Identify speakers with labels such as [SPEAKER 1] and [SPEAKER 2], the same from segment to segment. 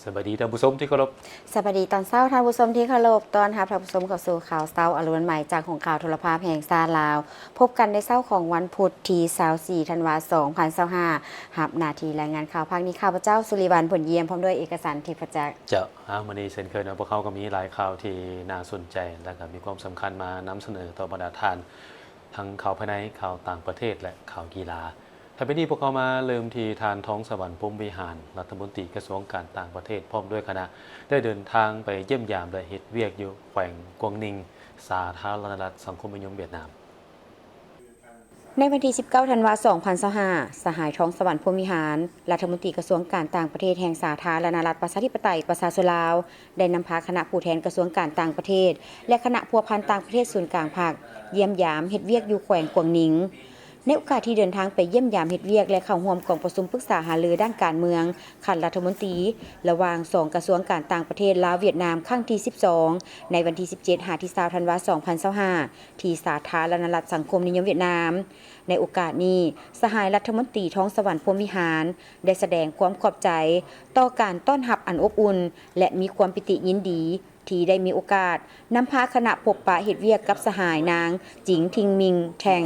[SPEAKER 1] สวัสดีท่านผู้ชมที่เคารพ
[SPEAKER 2] สวัสดีตอนเช้าท่านผู้ชมที่เคารพตอนรับท่านผู้ชมเข้าสู่ข่าวเช้าอรุณใหม่จากของข่าวโทรภาพแห่งชาติลาวพบกันในเช้าของวันพุธที่24ธันวาคม2025รับหน้าที่รายงานข่าวภาคนี้ข้าพเจ้าสุริวัลย์ผลเยี่ยมพร้อมด้วยเอกสารทิพจักร
[SPEAKER 1] เจ้าวันนี้เช่นเคยนะพวกเขาก็มีหลายข่าวที่น่าสนใจและก็มีความสำคัญมานำเสนอต่อบรรดาท่านทั้งข่าวภายในข่าวต่างประเทศและข่าวกีฬาถ้าเป็นนี้พวกเขามาเริ่มที่ทานท้องสวรรค์พรหมวิหารรัฐมนตรีกระทรวงการต่างประเทศพร้อมด้วยคณะได้เดินทางไปเยี่ยมยามและเฮ็ดเวียกอยู่แขวงกวางนิงสาธารณรัฐสังคมนิยมเวียดนาม
[SPEAKER 2] ในวันที่19ธันวาคม2025สหายท้องสวรรค์พรหมวิหารรัฐมนตรีกระทรวงการต่างประเทศแห่งสาธารณรัฐประชาธิปไตยประชาชนลาวได้นำพาคณะผู้แทนกระทรวงการต่างประเทศและคณะพัวพันต่างประเทศศูนย์กลางภาคเยี่ยมยามเฮ็ดเวียกอยู่แขวงกวางนิงในโอกาสที่เดินทางไปเยี่ยมยามเฮ็ดเวียกและเข้าร่วมกองประชุมปรึกษาหารือด้านการเมืองขันรัฐมนตรีระหว่าง2กระทรวงการต่างประเทศลาวเวียดนามครั้งที่12ในวันที่17-20ธันวาคม2025ที่สาธารณรัฐสังคมนิยมเวียดนามในโอกาสนี้สหายรัฐมนตรีท้องสวรรค์พรหมวิหารได้แสดงความขอบใจต่อการต้อนรับอันอบอุ่นและมีความปิติยินดีที่ได้มีโอกาสนำพาคณะพบปะเฮ็ดเวียกกับสหายนางจิงทิงมิงแทง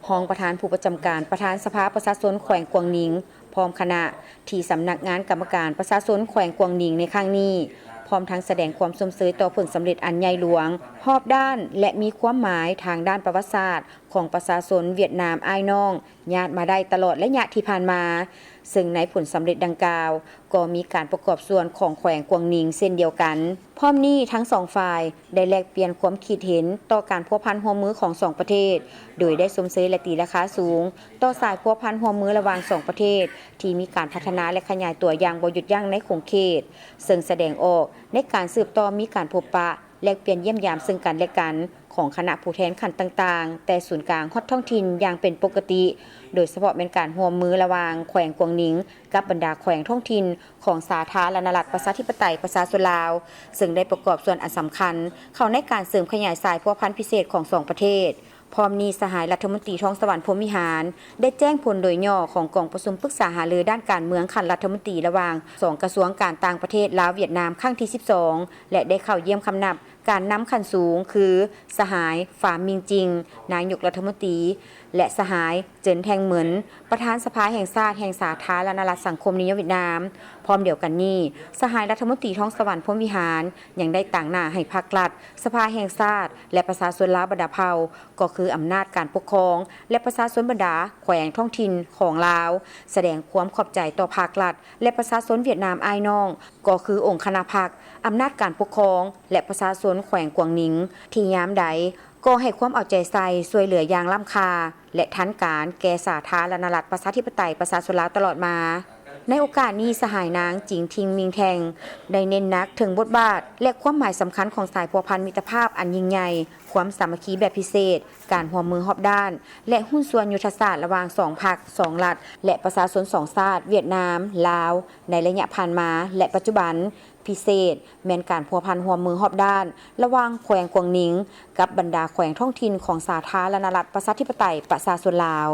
[SPEAKER 2] รองประธานผู้ประจำการประธานสภาประชาชนแขวงกวางนิงพร้อมคณะที่สำนักงานกรรมการประชาชนแขวงกวางนิงในครั้งนี้พร้อมทั้งแสดงความสมเสยต่อผลสำเร็จอันใหญ่หลวงรอบด้านและมีความหมายทางด้านประวัติศาสตร์ของประชาชนเวียดนามอ้ายน้องญาติมาได้ตลอดระยะที่ผ่านมาซึ่งในผลสำเร็จดังกล่าวก็มีการประกอบส่วนของแขวงกวางนิงเช่นเดียวกันพร้อมนี้ทั้งสองฝ่ายได้แลกเปลี่ยนความคิดเห็นต่อการพัวพันร่วมมือของ2ประเทศโดยได้สมเสยและตีราคาสูงต่อสายพัวพันร่วมมือระหว่าง2ประเทศที่มีการพัฒนาและขยายตัวอย่างบ่หยุดยั้งในขงเขตซึ่งแสดงออกในการสืบต่อมีการพบปะแลกเปลี่ยนเยี่ยมยามซึ่งกันและกันของคณะผู้แทนขันต่างๆแต่ศูนย์กลางฮอดท้องถิ่นอย่างเป็นปกติโดยเฉพาะเป็นการร่วมมือระหว่างแขวงกวางนิงกับบรรดาแขวงท้องถิ่นของสาธารณรัฐประชาธิปไตยประชาชนลาวซึ่งได้ประกอบส่วนอันสำคัญเข้าในการเสริมขยายสายพัวพันพิเศษของ2ประเทศพร้อมนี้สหายรัฐมนตรีท้องสวรรค์พรหมวิหารได้แจ้งผลโดยย่อของกองประชุมปรึกษาหารือด้านการเมืองขันรัฐมนตรีระหว่าง2กระทรวงการต่างประเทศลาวเวียดนามครั้งที่12และได้เข้าเยี่ยมคำนับการนำขั้นสูงคือสหายฝามิงจิงนายกรัฐมนตรีและสหายเจินแทงเหมินประธานสภาแห่งชาติแห่งสาธารณรัฐสังคมนิยมเวียดนามพร้อมเดียวกันนี้สหายรัฐมนตรีท้องสวรรค์พรหมวิหารยังได้ต่างหน้าให้ภาครัฐสภาแห่งชาติและประชาชนลาวบรรดาเผ่าก็คืออำนาจการปกครองและประชาชนบรรดาแขวงท้องถิ่นของลาวแสดงความขอบใจต่อภาครัฐและประชาชนเวียดนามอ้ายน้องก็คือองค์คณะพรรคอำนาจการปกครองและประชาชนแขวงกวางนิงที่ยามใดก็ให้ความเอาใจใส่ช่วยเหลืออย่างล้ำค่าและทันการแก่สาธารณรัฐประชาธิปไตยประชาชนลาวตลอดมาในโอกาสนี้สหายนางจิงทิงมิงแทงได้เน้นหนักถึงบทบาทและความหมายสำคัญของสายพัวพันมิตรภาพอันยิ่งใหญ่ความสามัคคีแบบพิเศษการร่วมมือรอบด้านและหุ้นส่วนยุทธศาสตร์ระหว่าง2พรรค2รัฐและประชาชน2ชาติเวียดนามลาวในระยะผ่านมาและปัจจุบันพิเศษแม้นการพัวพันร่วมมือรอบด้านระหว่างแขวงกวางนิงกับบรรดาแขวงท้องถิ่นของสาธารณรัฐประชาธิปไตยประชาชนลาว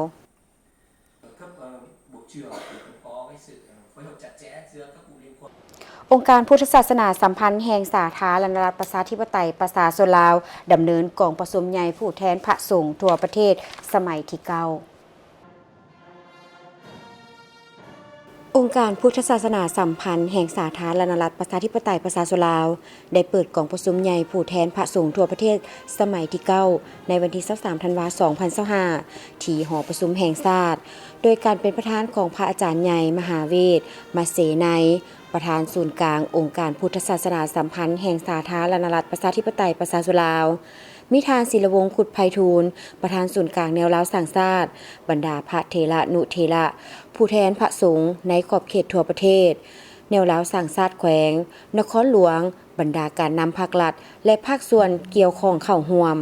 [SPEAKER 2] องค์การพุทธศาสนาสัมพันธ์แห่งสาธารณรัฐประชาธิปไตยประชาชนลาวดำเนินกองประชุมใหญ่ผู้แทนพระสงฆ์ทั่วประเทศสมัยที่9องค์การพุทธศาสนาสัมพันธ์แห่งสาธารณรัฐประชาธิปไตยประชาชนลาวได้เปิดกองประชุมใหญ่ผู้แทนพระสงฆ์ทั่วประเทศสมัยที่9ในวันที่23ธันวาคม2025ที่หอประชุมแห่งชาติโดยการเป็นประธานของพระอาจารย์ใหญ่มหาเวทมาเสนัยประธานศูนย์กลางองค์การพุทธศาสนาสัมพันธ์แห่งสาธารณรัฐประชาธิปไตยประชาชนลาวมิทานศิลวงศ์ขุดไพฑูรย์ประธานศูนย์กลางแนวลาวสังชาติบรรดาพระเถระนุเถระผู้แทนพระสงฆ์ในขอบเขตทั่วประเทศแนวลาวสังชาติแขวงนครหลวงบรรดาการนำภาครัฐและภาคส่วนเกี่ยวข้องเข้าร่วม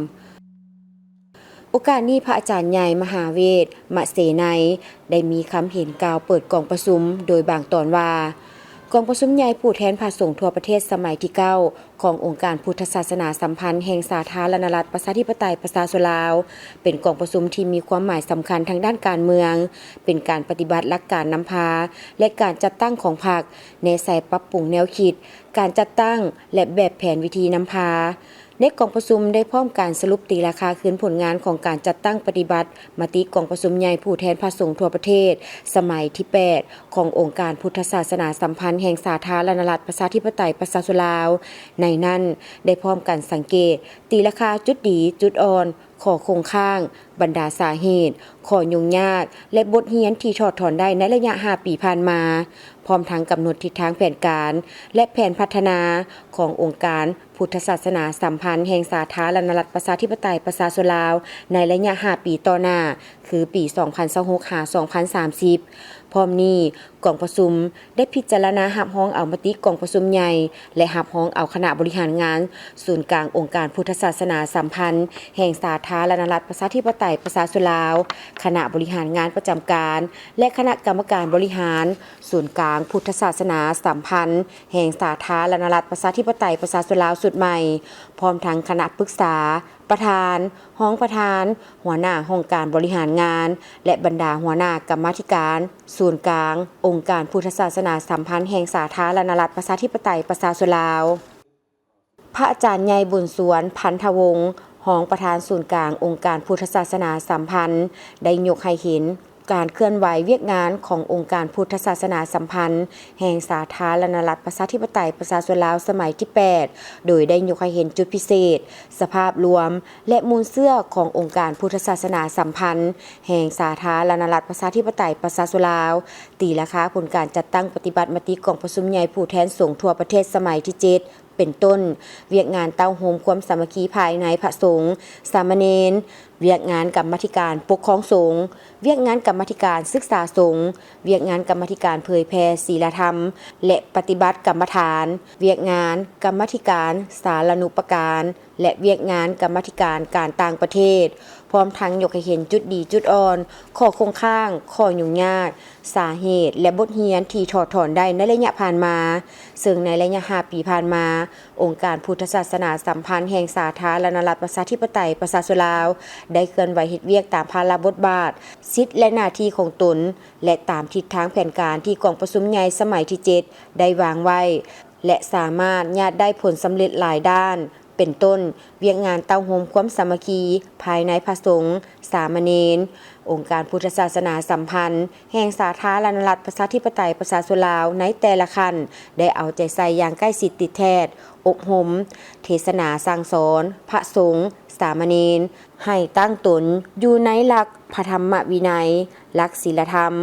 [SPEAKER 2] โอกาสนี้พระอาจารย์ใหญ่มหาเวทมะเสนัยได้มีคำเห็นกล่าวเปิดกองประชุมโดยบางตอนว่า กองประชุมใหญ่ผู้แทนพระสงฆ์ทั่วประเทศสมัยที่9ขององค์การพุทธศาสนาสัมพันธ์แห่งสาธารณรัฐประชาธิปไตยประชาชนลาวเป็นกองประชุมที่มีความหมายสำคัญทางด้านการเมืองเป็นการปฏิบัติหลักการนำพาและการจัดตั้งของพรรคในสายปรับปรุงแนวคิดการจัดตั้งและแบบแผนวิธีนำพาในกองประชุมได้พร้อมการสรุปตีราคาคืนผลงานของการจัดตั้งปฏิบัติมติกองประชุมใหญ่ผู้แทนพระสงฆ์ทั่วประเทศสมัยที่8ขององค์การพุทธศาสนาสัมพันธ์แห่งสาธารณรัฐประชาธิปไตยประชาชนลาวในนั้นได้พร้อมกันสังเกตตีราคาจุดดีจุดอ่อนข้อคงข้างบรรดาสาเหตุข้อยุ่งยากและบทเรียนที่ถอดถอนได้ในระยะ5ปีผ่านมาพร้อมทั้งกำหนดทิศทางแผนการและแผนพัฒนาขององค์การพุทธศาสนาสัมพันธ์แห่งสาธารณรัฐประชาธิปไตยประชาชนลาวในระยะ5ปีต่อหน้าคือปี 2026-2030 พร้อมนี้กองประชุมได้พิจารณารับรองเอามติกองประชุมใหญ่และรับรองเอาคณะบริหารงานศูนย์กลางองค์การพุทธศาสนาสัมพันธ์แห่งสาธารณรัฐประชาธิปไตยประชาชนลาวคณะบริหารงานประจำการและคณะกรรมการบริหารศูนย์กลางพุทธศาสนาสัมพันธ์แห่งสาธารณรัฐประชาธิปไตยประชาชนลาวสุดใหม่พร้อมทั้งคณะปรึกษาประธานห้องประธานหัวหน้าห้องการบริหารงานและบรรดาหัวหน้ากรรมาธิการศูนย์กลางองค์การพุทธศาสนาสัมพันธ์แห่งสาธารณรัฐประชาธิปไตยประชาชนลาวพระอาจารย์ใหญ่บุญสวนพันธวงศ์รองประธานศูนย์กลางองค์การพุทธศาสนาสัมพันธ์ได้ยกให้เห็นการเคลื่อนไหวเวียกงานขององค์การพุทธศาสนาสัมพันธ์แห่งสาธารณรัฐประชาธิปไตยประชาชนลาวสมัยที่8โดยได้ยกให้เห็นจุดพิเศษสภาพรวมและมูลเสื้อขององค์การพุทธศาสนาสัมพันธ์แห่งสาธารณรัฐประชาธิปไตยประชาชนลาวตีราคาผลการจัดตั้งปฏิบัติมติกองประชุมใหญ่ผู้แทนสงฆ์ทั่วประเทศสมัยที่7เป็นต้นเวียกงานเต้าโฮมความสามัคคีภายในพระสงฆ์สามเณรเวียกงานกรรมาธิการปกครองสงฆ์เวียกงานกรรมาธิการศึกษาสงฆ์เวียกงานกรรมาธิการเผยแผ่ศีลธรรมและปฏิบัติกรรมฐานเวียกงานกรรมาธิการสารานุปการและเวียกงานกรรมาธิการการต่างประเทศพร้อมทั้งยกให้เห็นจุดดีจุดอ่อนข้อคงข้างข้อยุ่งยากสาเหตุและบทเรียนที่ถอดถอนได้ในระยะผ่านมาซึ่งในระยะ5ปีผ่านมาองค์การพุทธศาสนาสัมพันธ์แห่งสาธารณรัฐประชาธิปไตยประชาชนลาวได้เคลื่อนไหวเฮ็ดเวียกตามภาระบทบาทสิทธิและหน้าที่ของตนและตามทิศทางแผนการที่กองประชุมใหญ่สมัยที่7ได้วางไว้และสามารถญาติได้ผลสำเร็จหลายด้านเป็นต้นเวียกงานเต้าโฮมความสามัคคีภายในพระสงฆ์สามเณรองค์การพุทธศาสนาสัมพันธ์แห่งสาธารณรัฐประชาธิปไตยประชาชนลาวในแต่ละขั้นได้เอาใจใส่อย่างใกล้ชิดติดแทศอบรมเทศนาสั่งสอนพระสงฆ์สามเณรให้ตั้งตนอยู่ในหลักพระธรรมวินัยหลักศีลธรรม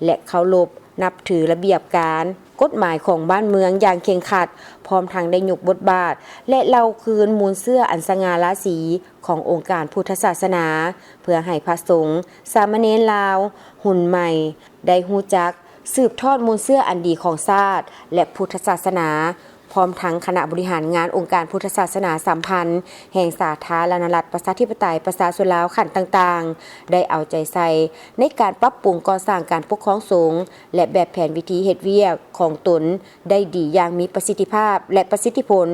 [SPEAKER 2] และเคารพนับถือระเบียบการกฎหมายของบ้านเมืองอย่างเคร่งครัดพร้อมทั้งได้ยกบทบาทและเล่าคืนมูลเสื้ออันสง่าราศีขององค์การพุทธศาสนาเพื่อให้พระสงฆ์สามเณรลาวหุ่นใหม่ได้ฮู้จักสืบทอดมูลเสื้ออันดีของชาติและพุทธศาสนาพร้อมทั้งคณะบริหารงานองค์การพุทธศาสนาสัมพันธ์แห่งสาธารณรัฐประชาธิปไตยประชาชนลาวขั้นต่างๆได้เอาใจใส่ในการปรับปรุงก่อสร้างการปกครองสงฆ์และแบบแผนวิธีเฮ็ดเวียกของตนได้ดีอย่างมีประสิทธิภาพและประสิทธิผล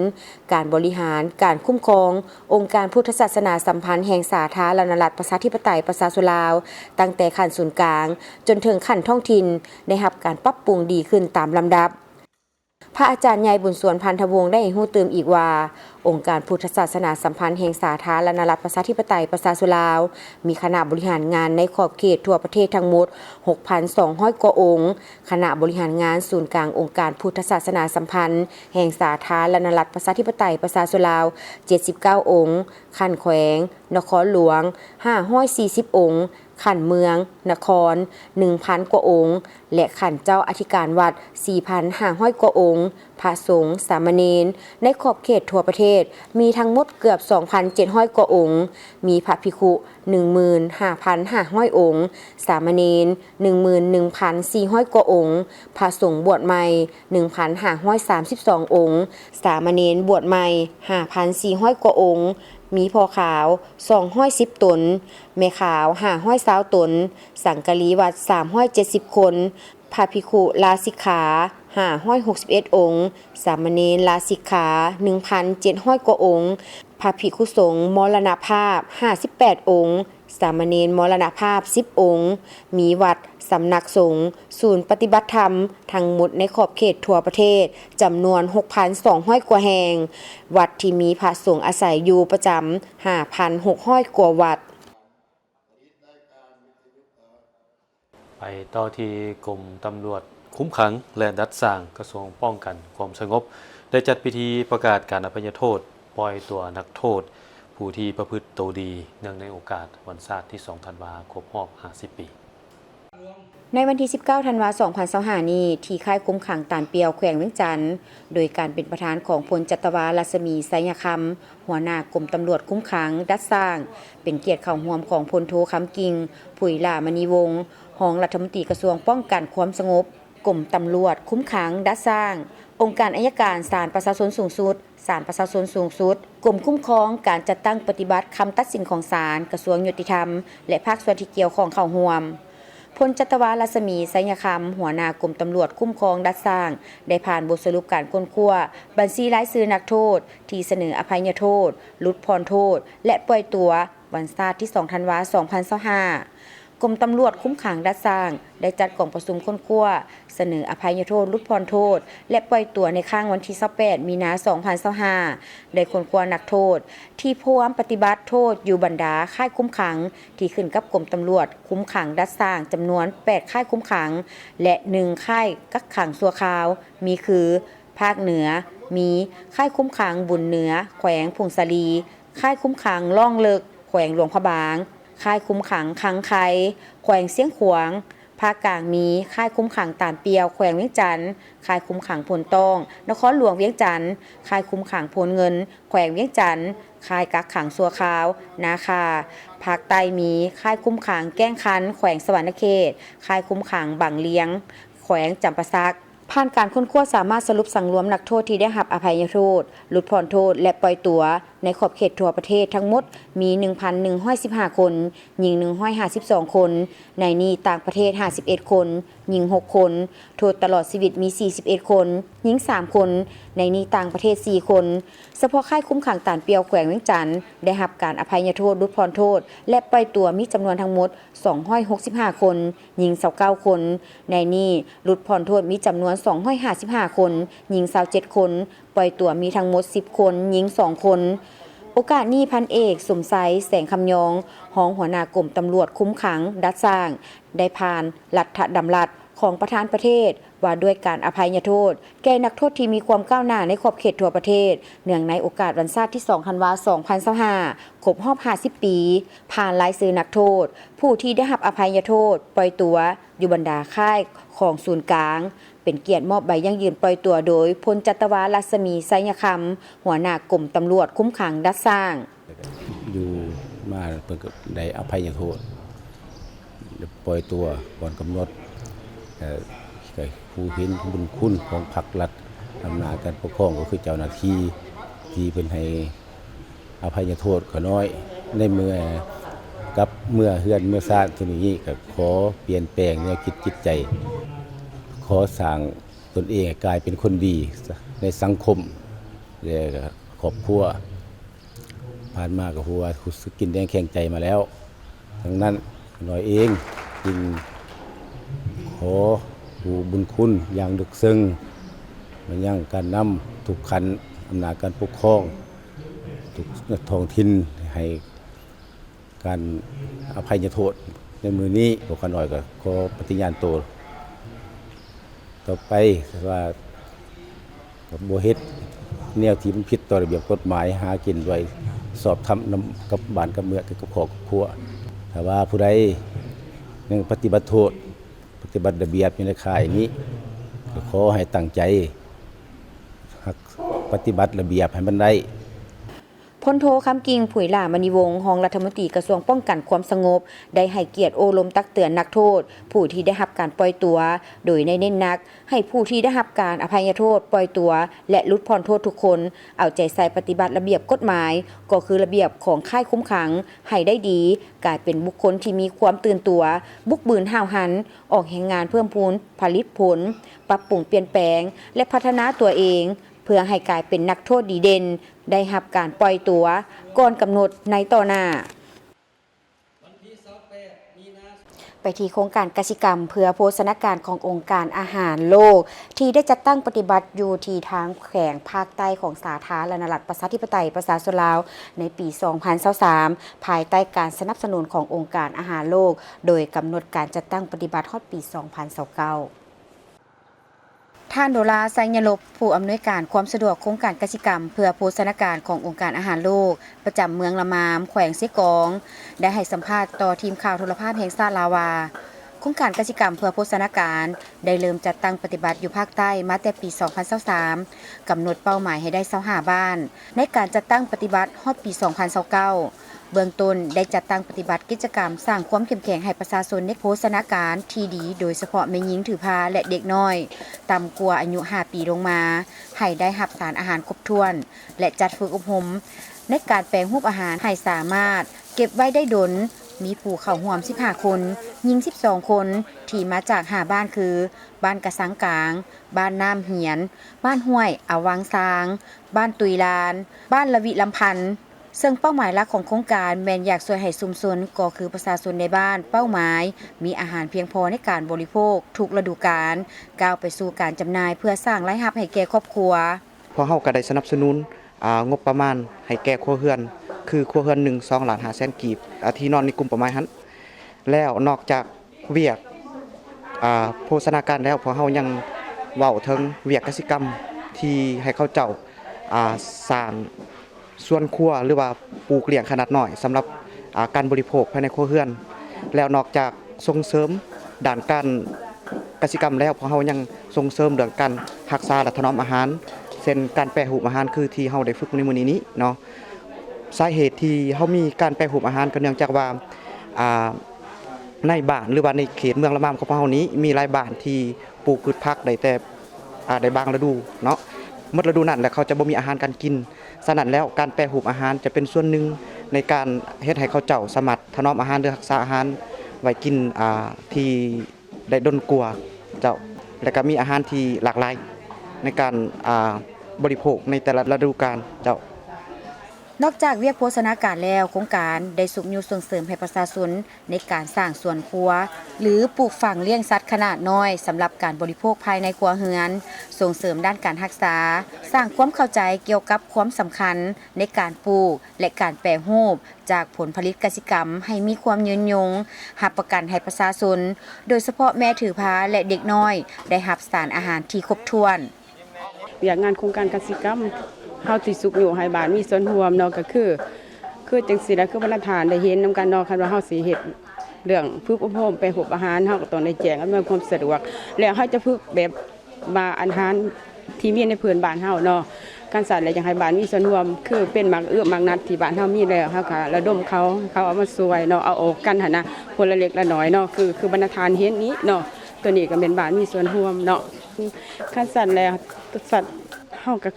[SPEAKER 2] การบริหารการคุ้มครององค์การพุทธศาสนาสัมพันธ์แห่งสาธารณรัฐประชาธิปไตยประชาชนลาวตั้งแต่ขั้นศูนย์กลางจนถึงขั้นท้องถิ่นได้รับการปรับปรุงดีขึ้นตามลำดับพระอาจารย์ใหญ่บุญสวนพันธวงศ์ได้ฮู้เติมอีกว่าองค์การพุทธศาสนาสัมพันธ์แห่งสาธารณรัฐประชาธิปไตยประชาชนลาวมีคณะบริหารงานในขอบเขตทั่วประเทศทั้งหมด 6,200 กว่าองค์คณะบริหารงานศูนย์กลางองค์การพุทธศาสนาสัมพันธ์แห่งสาธารณรัฐประชาธิปไตยประชาชนลาว79องค์ขั้นแขวงนครหลวง540องค์ขันเมืองนคร 1,000 กว่าองค์และขันเจ้าอธิการวัด 4,500 กว่าองค์พระสงฆ์สามเณรในขอบเขตทั่วประเทศมีทั้งหมดเกือบ 2,700 กว่าองค์มีพระภิกขุ 15,500 องค์สามเณร 11,400 กว่าองค์พระสงฆ์บวชใหม่ 1,532 องค์สามเณรบวชใหม่ 5,400 กว่าองค์มีพ่อขาว210ตนแม่ขาว520ตนสังกะรีวัด370คนพระภิกขุลาสิกขา 561 องค์ สามเณรลาสิกขา 1,700 กว่าองค์ พระภิกษุสงฆ์มรณภาพ 58 องค์ สามเณรมรณภาพ 10 องค์ มีวัด สำนักสงฆ์ ศูนย์ปฏิบัติธรรม ทั้งหมดในขอบเขตทั่วประเทศ จำนวน 6,200 กว่าแห่ง วัดที่มีพระสงฆ์อาศัยอยู่ประจำ 5,600 กว่าวัด
[SPEAKER 1] ไปต่อที่กรมตำรวจคุ้มขังและดัดสร้างกระทรวงป้องกันความสงบได้จัดพิธีประกาศการอภัยโทษปล่อยตัวนักโทษผู้ที่ประพฤติตัวดีเนื่องในโอกาสวันศาสตร์ที่2ธันวาคมครบรอบ50 ปี
[SPEAKER 2] ในวันที่ 19 ธันวาคม 2025 นี้ที่ค่ายคุมขังตานเปียวแขวงเวียงจันทน์โดยการเป็นประธานของพลจัตวารัศมีไสยคำหัวหน้ากรมตำรวจคุ้มขังดัดสร้างเป็นเกียรติเข้าร่วมของพลโทคำกิ่งผุยลามณีวงศ์รองรัฐมนตรีกระทรวงป้องกันความสงบกรมตำรวจคุ้มขังดัดสร้างองค์การอัยการศาลประชาชนสูงสุดศาลประชาชนสูงสุดกรมคุ้มครองการจัดตั้งปฏิบัติคำตัดสินของศาลกระทรวงยุติธรรมและภาคส่วนที่เกี่ยวข้องเข้าร่วมพลจัตวารัศมีไสยคำหัวหน้ากรมตำรวจคุ้มครองดัดสร้างได้ผ่านบทสรุปการค้นคว้าบัญชีรายชื่อนักโทษที่เสนออภัยโทษลดผ่อนโทษและปล่อยตัววันศาสตร์ที่2ธันวาคม 2025กรมตำรวจคุ้มขังดัดสร้างได้จัดกล่องประชุมค้นคว้าเสนออภัยโทษลดผ่อนโทษและปล่อยตัวในข้างวันที่28มีนาคม 2025ได้ค้นคว้านักโทษที่พร้อมปฏิบัติโทษอยู่บรรดาค่ายคุ้มขังที่ขึ้นกับกรมตำรวจคุ้มขังดัดสร้างจำนวน8ค่ายคุ้มขังและ1ค่ายกักขังชั่วคราวมีคือภาคเหนือมีค่ายคุ้มขังบุญเหนือแขวงพงศาลีค่ายคุ้มขังล่องเลิกแขวงหลวงพระบางค่ายคุ้มขังคังไคแขวงเสียงขวางภาคกลางมีค่ายคุ้มขังตานเปียวแขวงเวียงจันทน์ค่ายคุ้มขังพลตองนครหลวงเวียงจันทน์ค่ายคุ้มขังพลเงินแขวงเวียงจันทน์ค่ายกักขังสัวขาวนาคาภาคใต้มีค่ายคุ้มขังแก้งคันแขวงสวรรณเขตค่ายคุ้มขังบางเลียงแขวงจำปาสักผ่านการค้นคว้าสามารถสรุปสั่งรวมนักโทษที่ได้รับอภัยโทษลดผ่อนโทษและปล่อยตัวในขอบเขตทั่วประเทศทั้งหมดมี 1,115 คนหญิง152 คนในนี้ต่างประเทศ51คนหญิง6คนโทษตลอดชีวิตมี41คนหญิง3คนในนี้ต่างประเทศ4คนเฉพาะค่ายคุ้มขังตานเปียวแขวงเวียงจันทน์ได้รับการอภัยโทษลดผ่อนโทษและปล่อยตัวมีจำนวนทั้งหมด265คนหญิง29คนในนี้ลดผ่อนโทษมีจำนวน255คนหญิง27คนปล่อยตัวมีทั้งหมด10คนหญิง2คนโอกาสนี้พันเอกสมไสแสงคำยองรองหัวหน้ากรมตำรวจคุ้มขังดัดสร้างได้ผ่านรัฐดำรัสของประธานประเทศว่าด้วยการอภัยโทษแก่นักโทษที่มีความก้าวหน้าในขอบเขตทั่วประเทศเนื่องในโอกาสวันศาสตร์ที่2ธันวาคม 2025ครบรอบ50 ปีผ่านรายชื่อนักโทษผู้ที่ได้รับอภัยโทษปล่อยตัวอยู่บรรดาค่ายของศูนย์กลางเป็นเกียรติมอบใบยั่งยืนปล่อยตัวโดยพลจัตวารัศมีไสยคำหัวหน้ากรมตำรวจคุ้มขังดัดสร้าง
[SPEAKER 3] อยู่มาเพิ่นก็ได้อภัยโทษปล่อยตัวก่อนกำหนดผู้เห็นบุญคุณของพรรครัฐอำนาจการปกครองก็คือเจ้าหน้าที่ที่เพิ่นให้อภัยโทษก็น้อยในเมื่อเฮือนเมื่อชาติตัวนี้ก็ขอเปลี่ยนแปลงแนวคิดจิตใจขอสร้างตนเองกลายเป็นคนดีในสังคมและครอบครัวผ่านมาก็ฮู้ว่ากินแดงแข็งใจมาแล้วทั้งนั้นน้อยเองจึงขอผู้บุญคุณอย่างลึกซึ้งมายังการนำทุกขันอำนาจการปกครองทุกท้องถิ่นให้การอภัยโทษในมือนี้พวกข้าน้อยก็ขอปฏิญาณตนต่อไปว่าบ่เฮ็ดแนวที่มันผิดต่อระเบียบกฎหมายหากินไว้สอบทำนำกับบ้านกับเมืองกับครอบครัวถ้าว่าผู้ใดยังปฏิบัติโทษปฏิบัติระเบียบอยู่ในข่ายนี้ก็ขอให้ตั้งใจปฏิบัติระเบียบให้มันได้
[SPEAKER 2] พลโทคำกิ่งผุยหล่ามณีวงศ์รองรัฐมนตรีกระทรวงป้องกันความสงบได้ให้เกียรติโอลมตักเตือนนักโทษผู้ที่ได้รับการปล่อยตัวโดยในเน้นหนักให้ผู้ที่ได้รับการอภัยโทษปล่อยตัวและลดผ่อนโทษทุกคนเอาใจใส่ปฏิบัติระเบียบกฎหมายก็คือระเบียบของค่ายคุ้มขังให้ได้ดีกลายเป็นบุคคลที่มีความตื่นตัวบุกบืนห้าวหันออกแห่งงานเพิ่มพูนผลิตผลปรับปรุงเปลี่ยนแปลงและพัฒนาตัวเองเพื่อให้กลายเป็นนักโทษดีเด่นได้รับการปล่อยตัวก่อนกำหนดในต่อหน้าไปที่โครงการกสิกรรมเพื่อโภชนาการขององค์การอาหารโลกที่ได้จัดตั้งปฏิบัติอยู่ที่ทางแขวงภาคใต้ของสาธารณรัฐประชาธิปไตยประชาชนลาวในปี 2023 ภายใต้การสนับสนุนขององค์การอาหารโลกโดยกำหนดการจัดตั้งปฏิบัติฮอดปี 2029ท่านโดลาไซญลบผู้อำนวยการความสะดวกโครงการกสิกรรมเพื่อโภชนาการขององค์การอาหารโลกประจำเมืองละมามแขวงเสกองได้ให้สัมภาษณ์ต่อทีมข่าวโทรภาพแห่งชาติลาวาโครงการกสิกรรมเพื่อโภชนาการได้เริ่มจัดตั้งปฏิบัติอยู่ภาคใต้มาแต่ปี 2023 กำหนดเป้าหมายให้ได้25บ้านในการจัดตั้งปฏิบัติฮอดปี 2029เบื้องต้นได้จัดตั้งปฏิบัติกิจกรรมสร้างความเข้มแข็งให้ประชาชนในโภชนาการที่ดีโดยเฉพาะแม่หญิงถือพาและเด็กน้อยต่ำกว่าอายุ5ปีลงมาให้ได้รับสารอาหารครบถ้วนและจัดฝึกอบรมในการแปลงรูปอาหารให้สามารถเก็บไว้ได้ดนมีผู้เข้าร่วม15คนหญิง12คนที่มาจาก5บ้านคือบ้านกระสังกลางบ้านน้ำเหียนบ้านห้วยอาวังซางบ้านตุยลานบ้านละวิลำพันธ์ซึ่งเป้าหมายหลักของโครงการแม่นอยากช่วยให้ชุมชนก็คือประชาชนในบ้านเป้าหมายมีอาหารเพียงพอในการบริโภคทุกฤดูกาลก้าวไปสู่การจำหน่ายเพื่อสร้างรายรับให้แก่ครอบครัว
[SPEAKER 4] พอเฮาก็ได้สนับสนุนงบประมาณให้แก่ครัวเรือนคือครัวเรือน1 2 ล้าน5แสนกีบที่นอนในกลุ่มประมาณนั้นแล้วนอกจากเวียกโภชนาการแล้วพอเฮายังเว้าถึงเวียกกสิกรรมที่ให้เขาเจ้าสร้างส่วนครัวหรือว่าปลูกเลี้ยงขนาดน้อยสำหรับการบริโภคภายในครัวเรือนแล้วนอกจากส่งเสริมด้านการกสิกรรมแล้วพอเฮายังส่งเสริมเรื่องการรักษาและถนอมอาหารเช่นการแปรรูปอาหารคือที่เฮาได้ฝึกในมื้อนี้เนาะสาเหตุที่เฮามีการแปรรูปอาหารก็เนื่องจากว่าในบ้านหรือว่าในเขตเมืองละมามของเฮานี้มีหลายบ้านที่ปลูกพืชผักได้แต่ได้บางฤดูเนาะเมื่อฤดูนั้นแล้วเขาจะบ่มีอาหารการกินฉะนั้นแล้วการแปรรูปอาหารจะเป็นส่วนหนึ่งในการเฮ็ดให้เขาเจ้าสามารถถนอมอาหารหรือรักษาอาหารไว้กินที่ได้ดนกว่าเจ้าและก็มีอาหารที่หลากหลายในการบริโภคในแต่ละฤดูกาลเจ้าน
[SPEAKER 2] อกจากเวียกโภชนาการแล้วโครงการได้สุขยุส่งเสริมให้ประชาชนในการสร้างสวนครัวหรือปลูกฝังเลี้ยงสัตว์ขนาดน้อยสำหรับการบริโภคภายในครัวเรือนส่งเสริมด้านการรักษาสร้างความเข้าใจเกี่ยวกับความสำคัญในการปลูกและการแปรรูปจากผลผลิตกสิกรรมให้มีความยืนยงรับประกันให้ประชาชนโดยเฉพาะแม่ถือพาและเด็กน้อยได้รับสารอาหารที่ครบถ้วน
[SPEAKER 5] อย่างงานโครงการกสิกรรมเฮาสิสุขอยู่ให้บ้านมีส่วนร่วมเนาะก็คือจังซี่แล้วคือบรรทานได้เห็นนำกันเนาะคันว่าเฮาสิเฮ็ดเรื่องฝึกอบรมไปหุบอาหารเฮาก็ต้องได้แจ้งอำนวยความสะดวกแล้วเฮาจะฝึกแบบมาอาหารที่มีในพื้นบ้านเฮาเนาะการสั่นแล้วอยากให้บ้านมีส่วนร่วมคือเป็นมักมักนัดที่บ้านเฮามีแล้วเฮาก็ระดมเขาเอามาช่วยเนาะเอาออกกันหั่นนะคนละเล็กละน้อยเนาะคือบรรทานเห็นนี้เนาะตัวนี้ก็เป็นบ้านมีส่วนร่วมเนาะการสั่นแล้วสัตว์เฮาก็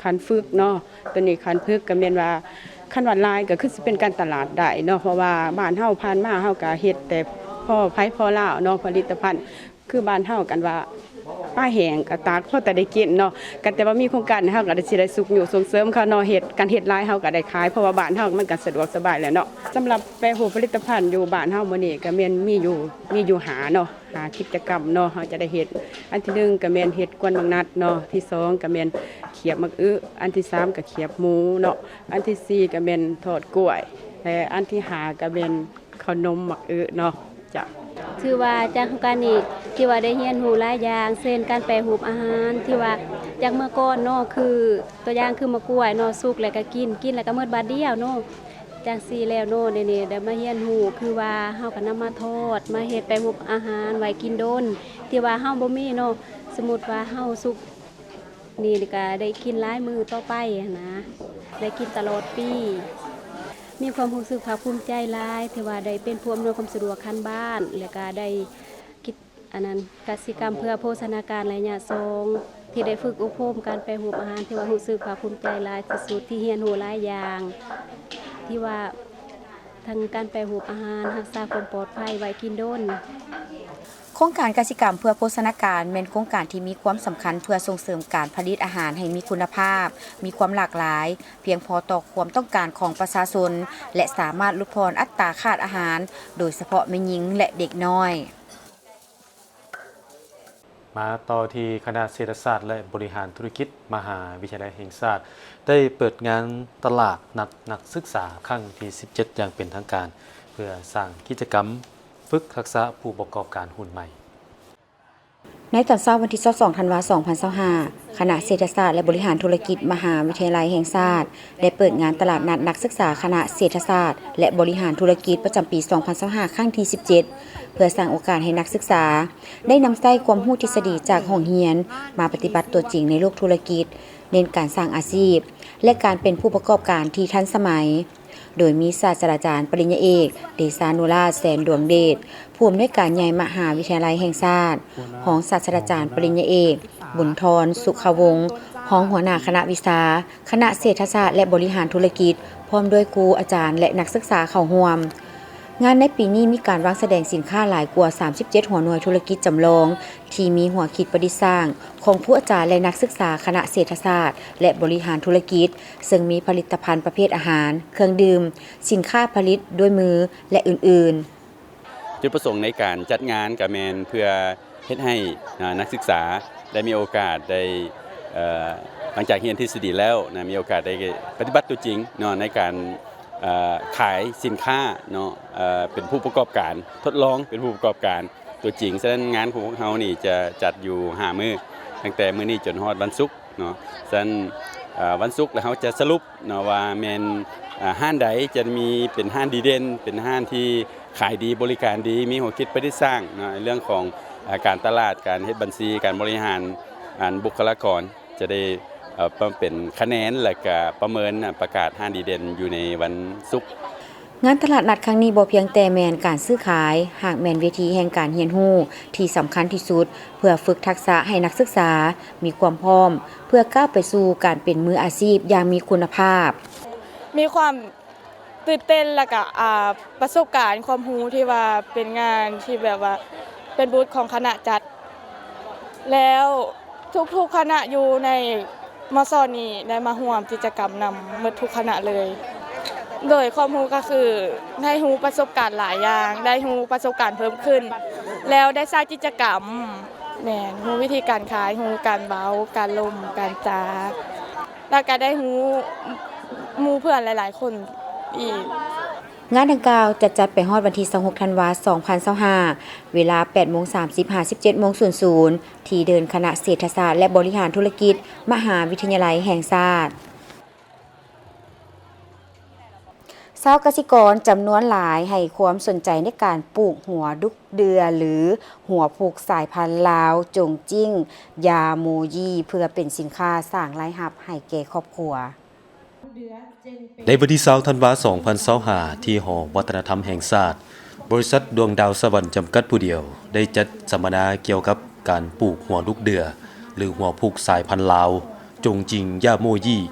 [SPEAKER 5] คันฝึกเนาะตัวนี้คันฝึกก็แม่นว่าคันว่าลายก็คือสิเป็นการตลาดได้เนาะเพราะว่าบ้านเฮาผ่านมาเฮาก็เฮ็ดแต่พ่อไผพ่อลาวเนาะผลิตภัณฑ์คือบ้านเฮากันว่าป้าแห้งก็ตากพอแต่ได้กินเนาะกันแต่ว่ามีโครงการเฮาก็ได้สิได้สุขอยู่ส่งเสริมเขาเนาะการเฮ็ดลายเฮาก็ได้ขายเพราะว่าบ้านเฮามันก็สะดวกสบายแล้วเนาะสำหรับแปรรูปผลิตภัณฑ์อยู่บ้านเฮามื้อนี้ก็แม่นมีอยู่หาเนาะหากิจกรรมเนาะเฮาจะได้เฮ็ดอันที่1ก็แม่นเฮ็ดกวนบางนัดเนาะที่2ก็แม่นเขียบมักอึอันที่3ก็เขียบหมูเนาะอันที่4ก็แม่นทอดกล้วยและอันที่5ก็แม่นขนมมักอึเนาะจ้ะ
[SPEAKER 6] ถือว่าจากโครงการนี้ที่ว่าได้เรียนรู้หลายอย่างเช่นการแปรรูปอาหารที่ว่าจากเมื่อก่อนเนาะคือตัวอย่างคือมะกล้วยเนาะสุกแล้วก็กินแล้วก็มื้อบาดเดียวเนาะจังซี่แล้วเนาะนี่ได้มาเรียนรู้คือว่าเฮาก็นำมาทอดมาเฮ็ดแปรรูปอาหารไว้กินโดนที่ว่าเฮาบ่มีเนาะสมมุติว่าเฮาสุกนี่ก็ได้กินหลายมื้อต่อไปนะ ได้กินตลอดปีมีความรู้สึกภาคภูมิใจหลายที่ว่าได้เป็นผู้อำนวยความสะดวกคันบ้านแล้วก็ได้คิดอันนั้นกสิกรรมเพื่อโภชนาการระยะ2ที่ได้ฝึกอบรมการแปรรูปอาหารที่ว่ารู้สึกภาคภูมิใจหลายที่สุดที่เรียนรู้หลายอย่างที่ว่าทั้งการแปรรูปอาหารรักษาความปลอดภัยไว้กินด้น
[SPEAKER 2] โครงการกสิกรรมเพื่อโภชนาการเป็นโครงการที่มีความสำคัญเพื่อส่งเสริมการผลิตอาหารให้มีคุณภาพมีความหลากหลายเพียงพอต่อความต้องการของประชาชนและสามารถลดทอนอัตราขาดอาหารโดยเฉพาะแม่หญิงและเด็กน้อย
[SPEAKER 1] มาต่อที่คณะเศรษฐศาสตร์และบริหารธุรกิจมหาวิทยาลัยแห่งชาติได้เปิดงานตลาดนักศึกษาครั้งที่ 17 อย่างเป็นทางการเพื่อสร้างกิจกรรมฝึกทักษะผู้ประกอบการหุ้นใหม่
[SPEAKER 2] ในตอนเช้าวันที่22ธันวาคม2025คณะเศรษฐศาสตร์และบริหารธุรกิจมหาวิทยาลัยแห่งชาติได้เปิดงานตลาดนักศึกษาคณะเศรษฐศาสตร์และบริหารธุรกิจประจำปี2025ครั้งที่ 17เพื่อสร้างโอกาสให้นักศึกษาได้นำใช้ความรู้ทฤษฎีจากห้องเรียนมาปฏิบัติตัวจริงในโลกธุรกิจเน้นการสร้างอาชีพและการเป็นผู้ประกอบการที่ทันสมัยโดยมีศาสตราจารย์ปริญญาเอกเดชานุราชแสนดวงเดชผู้อำนวยการใหญ่มหาวิทยาลัยแห่งชาติรองศาสตราจารย์ปริญญาเอกบุญธรสุขวงศ์รองหัวหน้าคณะวิชาคณะเศรษฐศาสตร์และบริหารธุรกิจพร้อมด้วยครูอาจารย์และนักศึกษาเข้าร่วมงานในปีนี้มีการวางแสดงสินค้าหลายกว่า37หัวหน่วยธุรกิจจำลองที่มีหัวคิดประดิษฐ์สร้างของผู้อาจารย์และนักศึกษาคณะเศรษฐศาสตร์และบริหารธุรกิจซึ่งมีผลิตภัณฑ์ประเภทอาหารเครื่องดื่มสินค้าผลิตด้วยมือและอื่น
[SPEAKER 7] ๆจุดประสงค์ในการจัดงานกับแมนเพื่อเฮ็ดให้นักศึกษาได้มีโอกาสได้หลังจากเรียนทฤษฎีแล้วมีโอกาสได้ปฏิบัติตัวจริงในการขายสินค้าเป็นผู้ประกอบการทดลองเป็นผู้ประกอบการตัวจริงฉะนั้นงานของพวกเรานี่จะจัดอยู่5มื้อตั้งแต่มื้อนี้จนฮอดวันศุกร์ฉะนั้นวันศุกร์แล้วเขาจะสรุปว่าแม่นห้านใดจะมีเป็นห้านดีเด่นเป็นห้านที่ขายดีบริการดีมีหัวคิดประดิษฐ์สร้างเรื่องของการตลาดการเฮ็ดบัญชีการบริหารบุคลากรจะได้เป็นคะแนนและก็ประเมินประกาศห้านดีเด่นอยู่ในวันศุกร์
[SPEAKER 2] งานตลาดนัดครั้งนี้บ่เพียงแต่แม่นการซื้อขายหากแม่นเวทีแห่งการเรียนรู้ที่สำคัญที่สุดเพื่อฝึกทักษะให้นักศึกษามีความพร้อมเพื่อก้าวไปสู่การเป็นมืออาชีพอย่างมีคุณภาพ
[SPEAKER 8] มีความตื่นเต้นและก็ประสบการณ์ความรู้ที่ว่าเป็นงานที่แบบว่าเป็นบูธของคณะจัดแล้วทุกๆคณะอยู่ในมศนี้ได้มาร่วมกิจกรรมนำหมดทุกคณะเลยโดยความรู้ก็คือได้รู้ประสบการณ์หลายอย่างได้รู้ประสบการณ์เพิ่มขึ้นแล้วได้สร้างกิจกรรมรู้วิธีการขายรู้การเบาการลมการจาแล้วก็ได้รู้หมู่เพื่อนหลายๆคนอีก
[SPEAKER 2] งานดังกล่าวจะจัดไปฮอดวันที่26ธันวาคม2025เวลา 8:30-17:00 ที่เดินคณะเศรษฐศาสตร์และบริหารธุรกิจมหาวิทยาลัยแห่งชาติชาวเกษตรกรจำนวนหลายให้ความสนใจในการปลูกหัวดุกเดือหรือหัวผูกสายพันธุ์ลาวจงจิ้งยาโมยีเพื่อเป็นสินค้าสร้างรายรับให้แก่ครอบครัว
[SPEAKER 1] ในวันที่20ธันวาคม2025ที่หอวัฒนธรรมแห่งชาติบริษัทดวงดาวสวรรค์จำกัดผู้เดียวได้จัดสัมมนาเกี่ยวกับการปลูกหัวลูกเดือหรือหัวผูกสายพันธุ์ลาวจงจิงย่าโมยี่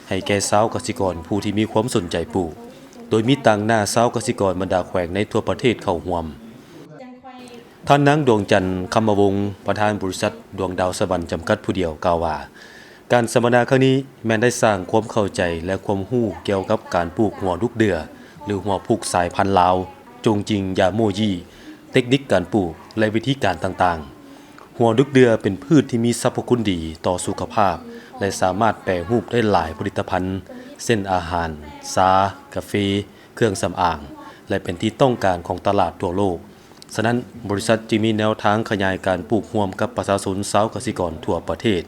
[SPEAKER 1] ให้แก่ชาวเกษตรกรผู้ที่มีความสนใจปลูกโดยมีต่างหน้าชาวเกษตรกรบรรดาแขวงในทั่วประเทศเข้าร่วมท่านนางดวงจันทร์คำวงศ์ประธานบริษัทดวงดาวสวรรค์จำกัดผู้เดียวกล่าวว่าการสัมมนาครั้งนี้แม้นได้สร้างความเข้าใจและความรู้เกี่ยวกับการปลูกหัวลูกเดือหรือหัวผูกสายพันธุ์ลาวจงจิงยาโมยี่เทคนิคการปลูกและวิธีการต่างๆหัวลูกเดือเป็นพืชที่มีสรรพคุณดีต่อสุขภาพและสามารถแปรรูปได้หลายผลิตภัณฑ์เช่นอาหารชากาแฟเครื่องสำอางและเป็นที่ต้องการของตลาดทั่วโลกฉะนั้นบริษัทจึงมีแนวทางขยายการปลูกร่วมกับประชาชนชาวเกษตรกรทั่วประเทศ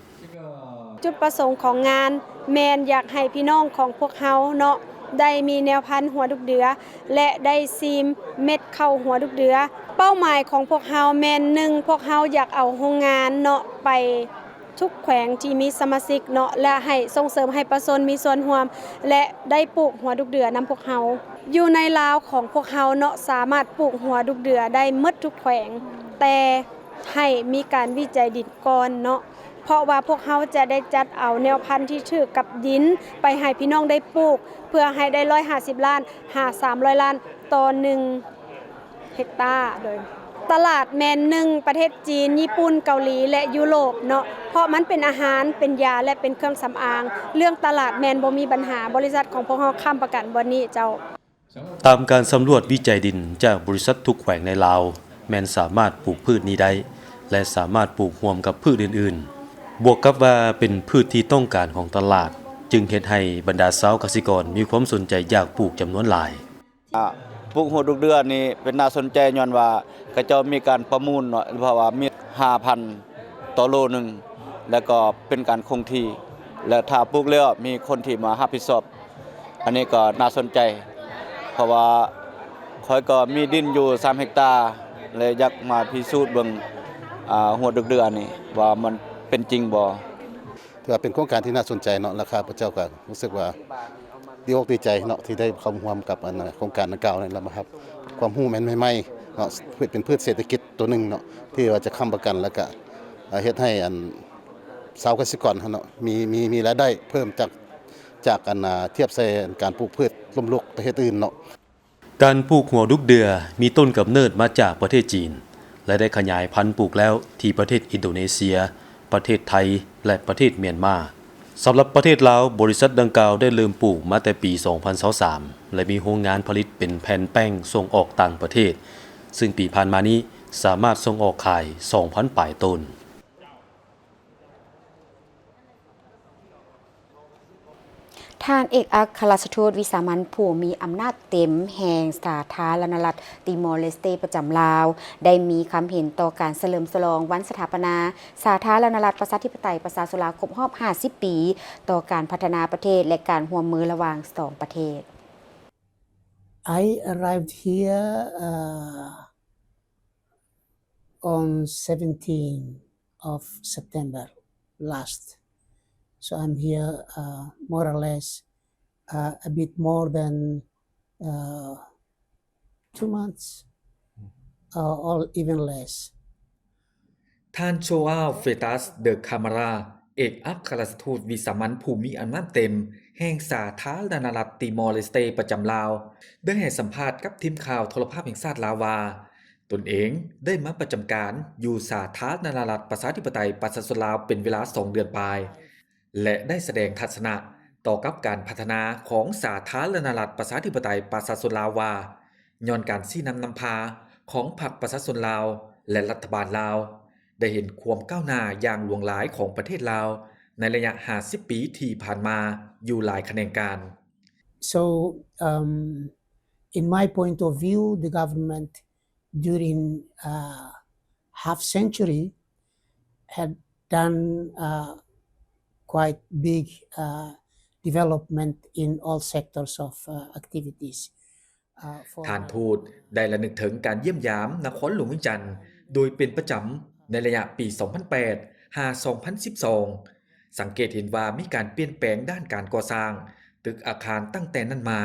[SPEAKER 9] จุดประสงค์ของงานแมนอยากให้พี่น้องของพวกเฮาเนาะได้มีแนวพันธุ์หัวดุกเดือและได้ซีมเม็ดเข้าหัวดุกเดือเป้าหมายของพวกเฮาแมน1พวกเฮาอยากเอาโรงงานเนาะไป ทุกแขวงที่มีสมาชิกเนาะและให้ส่งเสริมให้ประชาชนมีส่วนร่วมและได้ปลูกหัวดุกเดือนำพวกเฮาอยู่ในลาวของพวกเฮาเนาะสามารถปลูกหัวดุกเดือได้หมดทุกแขวงแต่ให้มีการวิจัยดินก่อนเนาะเพราะว่าพวกเฮาจะได้จัดเอาแนวพันธุ์ที่ถูกกับดินไปให้พี่น้องได้ปลูกเพื่อให้ได้150ล้านหา300ล้านต่อ1เฮกตาร์โดยตลาดแมนหนึ่งประเทศจีนญี่ปุ่นเกาหลีและยุโรปเนาะเพราะมันเป็นอาหารเป็นยาและเป็นเครื่องสำอางเรื่องตลาดแมนบ่มีปัญหาบริษัทของพวกเฮาค้ำประกันบ่นี้เจ้า
[SPEAKER 1] ตามการสำรวจวิจัยดินจากบริษัททุกแขวงในลาวแมนสามารถปลูกพืชนี้ได้และสามารถปลูกร่วมกับพืชอื่นๆบวกกับว่าเป็นพืชที่ต้องการของตลาดจึงเฮ็ดให้บรรดาชาวเกษตรกรมีความสนใจอยากปลูกจำนวนหลาย
[SPEAKER 10] ปลูกหัวดุกเดือนนี่เป็นน่าสนใจย้อนว่าเขาเจ้ามีการประมูลเนาะเพราะว่ามี 5,000 ต่อโลนึงแล้วก็เป็นการคงที่และถ้าปลูกแล้วมีคนที่มารับผิดชอบอันนี้ก็น่าสนใจเพราะว่าค่อยก็มีดินอยู่3เฮกตาร์เลยอยากมาพิสูจน์เบิ่งหัวดุกเดือนนี่ว่ามันเป็นจริงบ่
[SPEAKER 11] ถือว่าเป็นโครงการที่น่าสนใจเนาะราคาพระเจ้าก็รู้สึกว่าดีอกดีใจเนาะที่ได้เข้าร่วมกับโครงการดังกล่าวนี่แล้วครับความรู้ใหม่ๆเนาะเป็นพืชเศรษฐกิจตัวนึงเนาะที่ว่าจะค้ำประกันแล้วก็เฮ็ดให้ชาวเกษตรกรเนาะมีรายได้เพิ่มจากเทียบใส่การปลูกพืชล้มลุกประเทศอื่นเนาะ
[SPEAKER 1] การปลูกหัวดุกเดือมีต้นกำเนิดมาจากประเทศจีนและได้ขยายพันธุ์ปลูกแล้วที่ประเทศอินโดนีเซียประเทศไทยและประเทศเมียนมาสำหรับประเทศลาวบริษัทดังกล่าวได้เริ่มปลูกมาแต่ปี 2023 และมีโรงงานผลิตเป็นแผ่นแป้งส่งออกต่างประเทศซึ่งปีผ่านมานี้สามารถส่งออกขาย 2,000 ปลายต้น
[SPEAKER 2] ท่านเอกอัครราชทูตวิสามัญผู้มีอำนาจเต็มแห่งสาธารณรัฐติมอร์เลสเตประจำลาวได้มีความเห็นต่อการเฉลิมฉลองวันสถาปนาสาธารณรัฐประชาธิปไตยประชาชนลาวครบรอบ 50 ปีต่อการพัฒนาประเทศและการร่วมมือระหว่าง2ประเทศ
[SPEAKER 12] I arrived here on 17th of September last.So I'm here more or less a bit more than 2 months or even less.
[SPEAKER 13] ท่านโชอาเฟตัสเดอะคามาราเอกอัครราชทูตวิสามัญผู้มีอำนาจเต็มแห่งสาธารณรัฐติมอร์เลสเตประจำลาวได้ให้สัมภาษณ์กับทีมข่าวโทรภาพแห่งชาติลาวว่าตนเองได้มาประจำการอยู่สาธารณรัฐประชาธิปไตยประชาชนลาวเป็นเวลา2 เดือนปลายและได้แสดงทัศนะต่อกับการพัฒนาของสาธารณรัฐประชาธิปไตยประชาชนลาวว่าย้อนการชี้นำพาของพรรคประชาชนลาวและรัฐบาลลาวได้เห็นความก้าวหน้าอย่างหลวงหลายของประเทศลาวในระยะ50 ปีที่ผ่านมาอยู่หลายแขนงการ
[SPEAKER 12] So in my point of view the government during half century had done quite big development in all sectors of activities
[SPEAKER 13] ท่านทูตได้ระลึกถึงการเยี่ยมยามนครหลวงเวียงจันทน์โดยเป็นประจำในระยะปี 2008 หา 2012 สังเกตเห็นว่ามีการเปลี่ยนแปลงด้านการก่อสร้างตึกอาคารตั้งแต่นั้นมา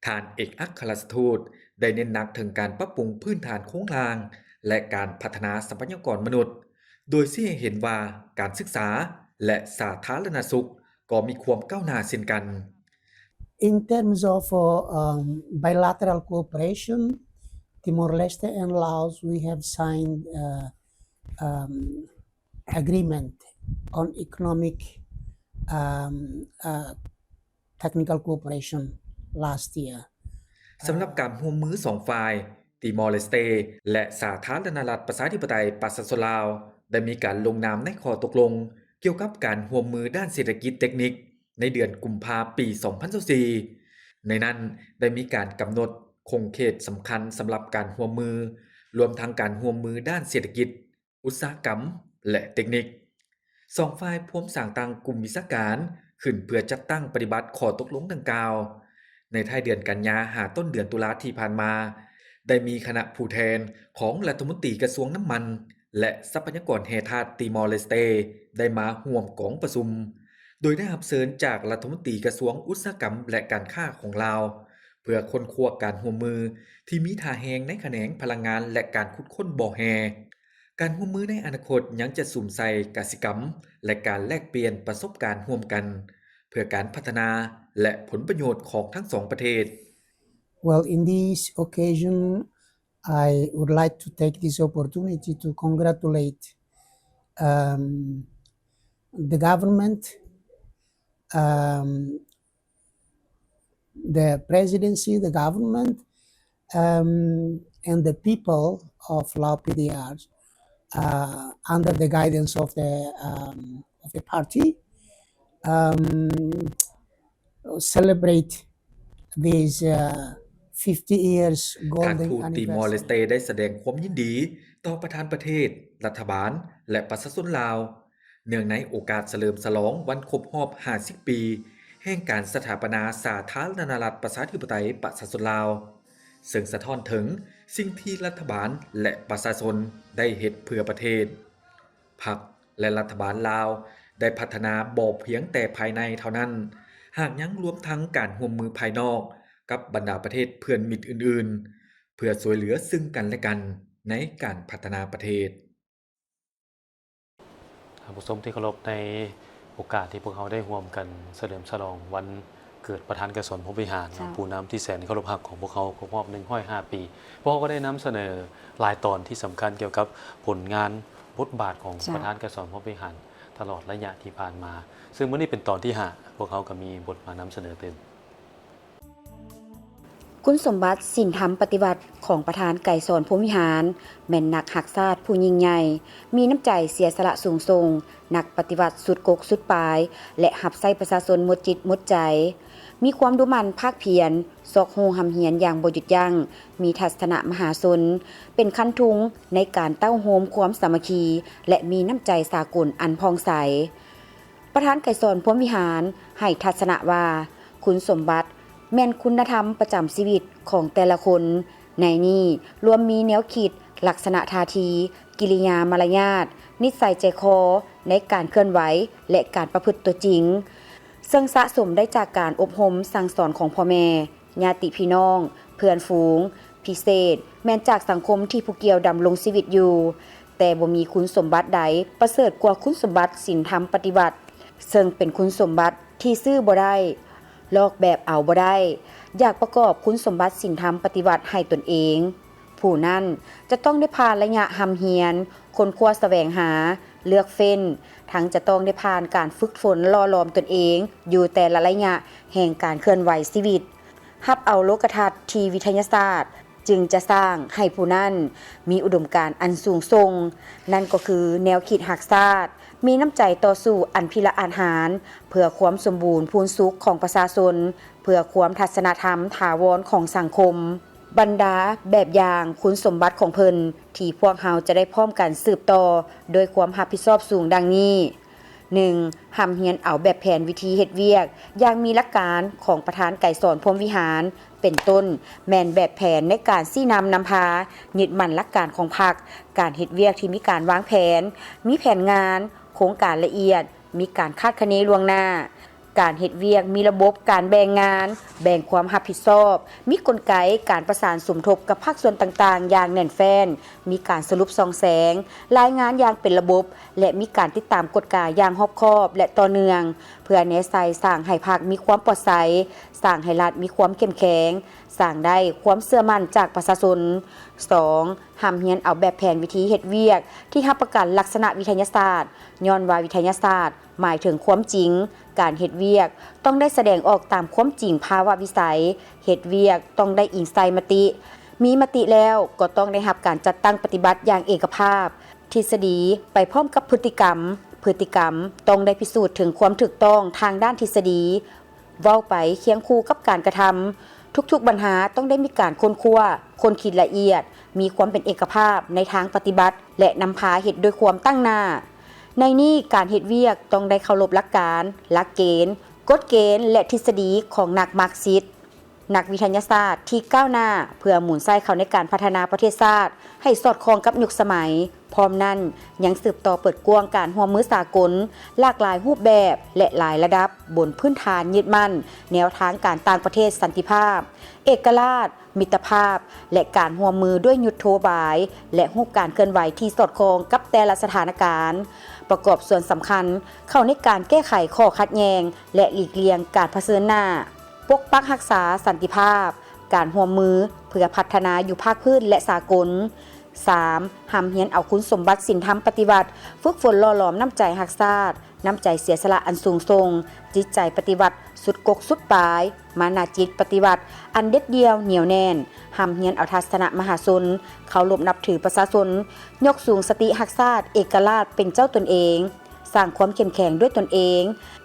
[SPEAKER 13] ท่านเอกอัครราชทูตได้เน้นหนักถึงการปรับปรุงพื้นฐานโครงสร้างและการพัฒนาทรัพยากรมนุษย์โดยที่เห็นว่าการศึกษาและสาธารณสุขก็มีความก้าวหน้าเช่นกัน
[SPEAKER 12] In terms of bilateral cooperation, Timor-Leste and Laos, we have signed agreement on economic technical cooperation last year.
[SPEAKER 13] สำหรับการร่วมมือ2 ฝ่ายติมอร์เลสเตและสาธารณรัฐประชาธิปไตยประชาชนลาวได้มีการลงนามในข้อตกลงเกี่ยวกับการร่วมมือด้านเศรษฐกิจเทคนิคในเดือนกุมภาพันธ์ปี 2024 ในนั้นได้มีการกำหนดคงเขตสำคัญสำหรับการร่วมมือรวมทั้งการร่วมมือด้านเศรษฐกิจอุตสาหกรรมและเทคนิค2 ฝ่ายร่วมสร้างตั้งกลุ่มวิชาการขึ้นเพื่อจัดตั้งปฏิบัติข้อตกลงดังกล่าวในท้ายเดือนกันยายนหาต้นเดือนตุลาที่ผ่านมาได้มีคณะผู้แทนของรัฐมนตรีกระทรวงน้ำมัน และทรัพยากรแห่ธาตุติมอร์เลสเตได้มาร่วมกองประชุมโดยได้รับเชิญจากรัฐมนตรีกระทรวงอุตสาหกรรมและการค้าของลาวเพื่อค้นคว้าการร่วมมือที่มีท่าแฮงในแขนงพลังงานและการขุดค้นบ่อแฮการร่วมมือในอนาคตยังจะสุ่มใส่กสิกรรมและการแลกเปลี่ยนประสบการณ์ร่วมกันเพื่อการพัฒนาและผลประโยชน์ของทั้งสองประเทศ
[SPEAKER 12] Well, in this occasion, I would like to take this opportunity to congratulate the government, the presidency, the government, and the people of Lao PDR under the guidance of the party celebrate these 50 years
[SPEAKER 13] การ
[SPEAKER 12] golden
[SPEAKER 13] ทูตติมอร์เลสเต
[SPEAKER 12] anniversary.
[SPEAKER 13] ได้แสดงความยินดีต่อประธานประเทศ รัฐบาล และประชาชนลาว เนื่องในโอกาสเฉลิมฉลองวันครบรอบ 50 ปี แห่งการสถาปนาสาธารณรัฐประชาธิปไตยประชาชนลาว ซึ่งสะท้อนถึงสิ่งที่รัฐบาลและประชาชนได้เฮ็ดเพื่อประเทศ พรรคและรัฐบาลลาวได้พัฒนาบ่เพียงแต่ภายในเท่านั้น หากยังรวมทั้งการร่วมมือภายนอกกับบรรดาประเทศเพื่อนมิตรอื่นๆ เพื่อช่วยเหลือซึ่งกันและกันในการพัฒนาประเทศ
[SPEAKER 1] ท่านผู้ชมที่เคารพในโอกาสที่พวกเขาได้ร่วมกันเฉลิมฉลองวันเกิดประธานกสนพรหมวิหารผู้นำที่แสนเคารพรักของพวกเขาครบรอบ105 ปีพวกเขาก็ได้นำเสนอรายตอนที่สำคัญเกี่ยวกับผลงานบทบาทของประธานกสนพรหมวิหารตลอดระยะที่ผ่านมาซึ่งเมื่อนี้เป็นตอนที่5พวกเขาก็มีบทมานำเสนอเต็ม
[SPEAKER 2] คุณสมบัติสินธรรมปฏิบัติของประธานไก่สอนพรหมวิหารแม่นนักหักษาผู้ยิ่งใหญ่มีน้ำใจเสียสละสูงส่งนักปฏิบัติสุดกกสุดปลายและหับใส่ประชาชนหมดจิตหมดใจมีความดุมันภาคเพียรซอกฮูหำเหียนอย่างบ่หยุดยั้งมีทัศนะมหาชนเป็นคันทุงในการเต้าโฮมความสามัคคีและมีน้ำใจสากลอันพองใสประธานไก่สอนพรหมวิหารให้ทัศนะว่าคุณสมบัติแม่นคุณธรรมประจำชีวิตของแต่ละคนในนี้รวมมีแนวคิดลักษณะท่าทีกิริยามารยาทนิสัยใจคอในการเคลื่อนไหวและการประพฤติตัวจริงซึ่งสะสมได้จากการอบรมสั่งสอนของพ่อแม่ญาติพี่น้องเพื่อนฝูงพิเศษแม้นจากสังคมที่ผู้เกี่ยวดำรงชีวิตอยู่แต่บ่มีคุณสมบัติใดประเสริฐกว่าคุณสมบัติศีลธรรมปฏิบัติซึ่งเป็นคุณสมบัติที่ซื้อบ่ได้ลอกแบบเอาบ่ได้อยากประกอบคุณสมบัติศีลธรรมปฏิบัติให้ตนเองผู้นั้นจะต้องได้ผ่านระยะหำเฮียนค้นคว้าแสวงหาเลือกเฟ้นทั้งจะต้องได้ผ่านการฝึกฝนล่อหลอมตนเองอยู่แต่ละระยะแห่งการเคลื่อนไหวชีวิตรับเอาโลกทัศน์ที่วิทยาศาสตร์จึงจะสร้างให้ผู้นั้นมีอุดมการณ์อันสูงส่งนั่นก็คือแนวคิดหักษาตร์มีน้ำใจต่อสู้อันพิละอาหารเพื่อความสมบูรณ์พูนสุขของประชาชนเพื่อความทัศนธรรมถาวรของสังคมบรรดาแบบอย่างคุณสมบัติของเพิ่นที่พวกเราจะได้พร้อมกันสืบต่อโดยความรับผิดชอบสูงดังนี้ 1. หำเฮียนเอาแบบแผนวิธีเฮ็ดเวียกอย่างมีหลักการของประธานไก่สอนพรหมวิหารเป็นต้นแม่นแบบแผนในการชี้นำนำพายึดมั่นหลักการของพรรคการเฮ็ดเวียกที่มีการวางแผนมีแผนงานโครงการละเอียดมีการคาดคะเนล่วงหน้าการเฮ็ดเวียกมีระบบการแบ่งงานแบ่งความรับผิดชอบมีกลไกการประสานสมทบกับภาคส่วนต่างๆอย่างแน่นแฟ้นมีการสรุปส่องแสงรายงานอย่างเป็นระบบและมีการติดตามกฎกาอย่างรอบคอบและต่อเนื่องเพื่อแนใส่สร้างให้พรรคมีความปลอดภัยสร้างให้รัฐมีความเข้มแข็งสร้างได้ความเชื่อมั่นจากประชาชน 2. หำเฮียนเอาแบบแผนวิธีเฮ็ดเวียกที่รับประกันลักษณะวิทยาศาสตร์ย้อนว่าวิทยาศาสตร์หมายถึงความจริงการเฮ็ดเวียกต้องได้แสดงออกตามความจริงภาวะวิสัยเฮ็ดเวียกต้องได้อิงใส่มติมีมติแล้วก็ต้องได้รับการจัดตั้งปฏิบัติอย่างเอกภาพทฤษฎีไปพร้อมกับพฤติกรรมต้องได้พิสูจน์ถึงความถูกต้องทางด้านทฤษฎีเว้าไปเคียงคู่กับการกระทำทุกๆปัญหาต้องได้มีการค้นคว้าคนคิดละเอียดมีความเป็นเอกภาพในทางปฏิบัติและนำพาเฮ็ดโดยความตั้งหน้าในนี้การเฮ็ดเวียกต้องได้เคารพหลักการหลักเกณฑ์กฎเกณฑ์และทฤษฎีของนักมาร์กซิสต์ นักวิทยาศาสตร์ที่ก้าวหน้าเพื่อหมุนไส้เขาในการพัฒนาประเทศชาติให้สอดคล้องกับยุคสมัยพร้อมนั้นยังสืบต่อเปิดกว้างการร่วมมือสากลหลากหลายรูปแบบและหลายระดับบนพื้นฐานยึดมั่นแนวทางการต่างประเทศสันติภาพเอกราชมิตรภาพและการร่วมมือด้วยยุทโธบายและรูปการเคลื่อนไหวที่สอดคล้องกับแต่ละสถานการณ์ประกอบส่วนสำคัญเข้าในการแก้ไขข้อขัดแย้งและหลีกเลี่ยงการเผชิญหน้าปกปักรักษาสันติภาพการร่วมมือเพื่อพัฒนาอยู่ภาคพื้นและสากล 3. หำเฮียนเอาคุณสมบัติศีลธรรมปฏิบัติฝึกฝนหล่อหลอมน้ำใจรักชาติน้ำใจเสียสละอันสูงส่งจิตใจปฏิบัติสุดกกสุดปลายมานาจิตปฏิบัติอันเด็ดเดียวเหนียวแน่นหำเฮียนเอาทัศนะมหาชนเคารพนับถือประชาชนยกสูงสติรักชาติเอกราชเป็นเจ้าตนเองสร้างความเข้มแข็งด้วยตนเอง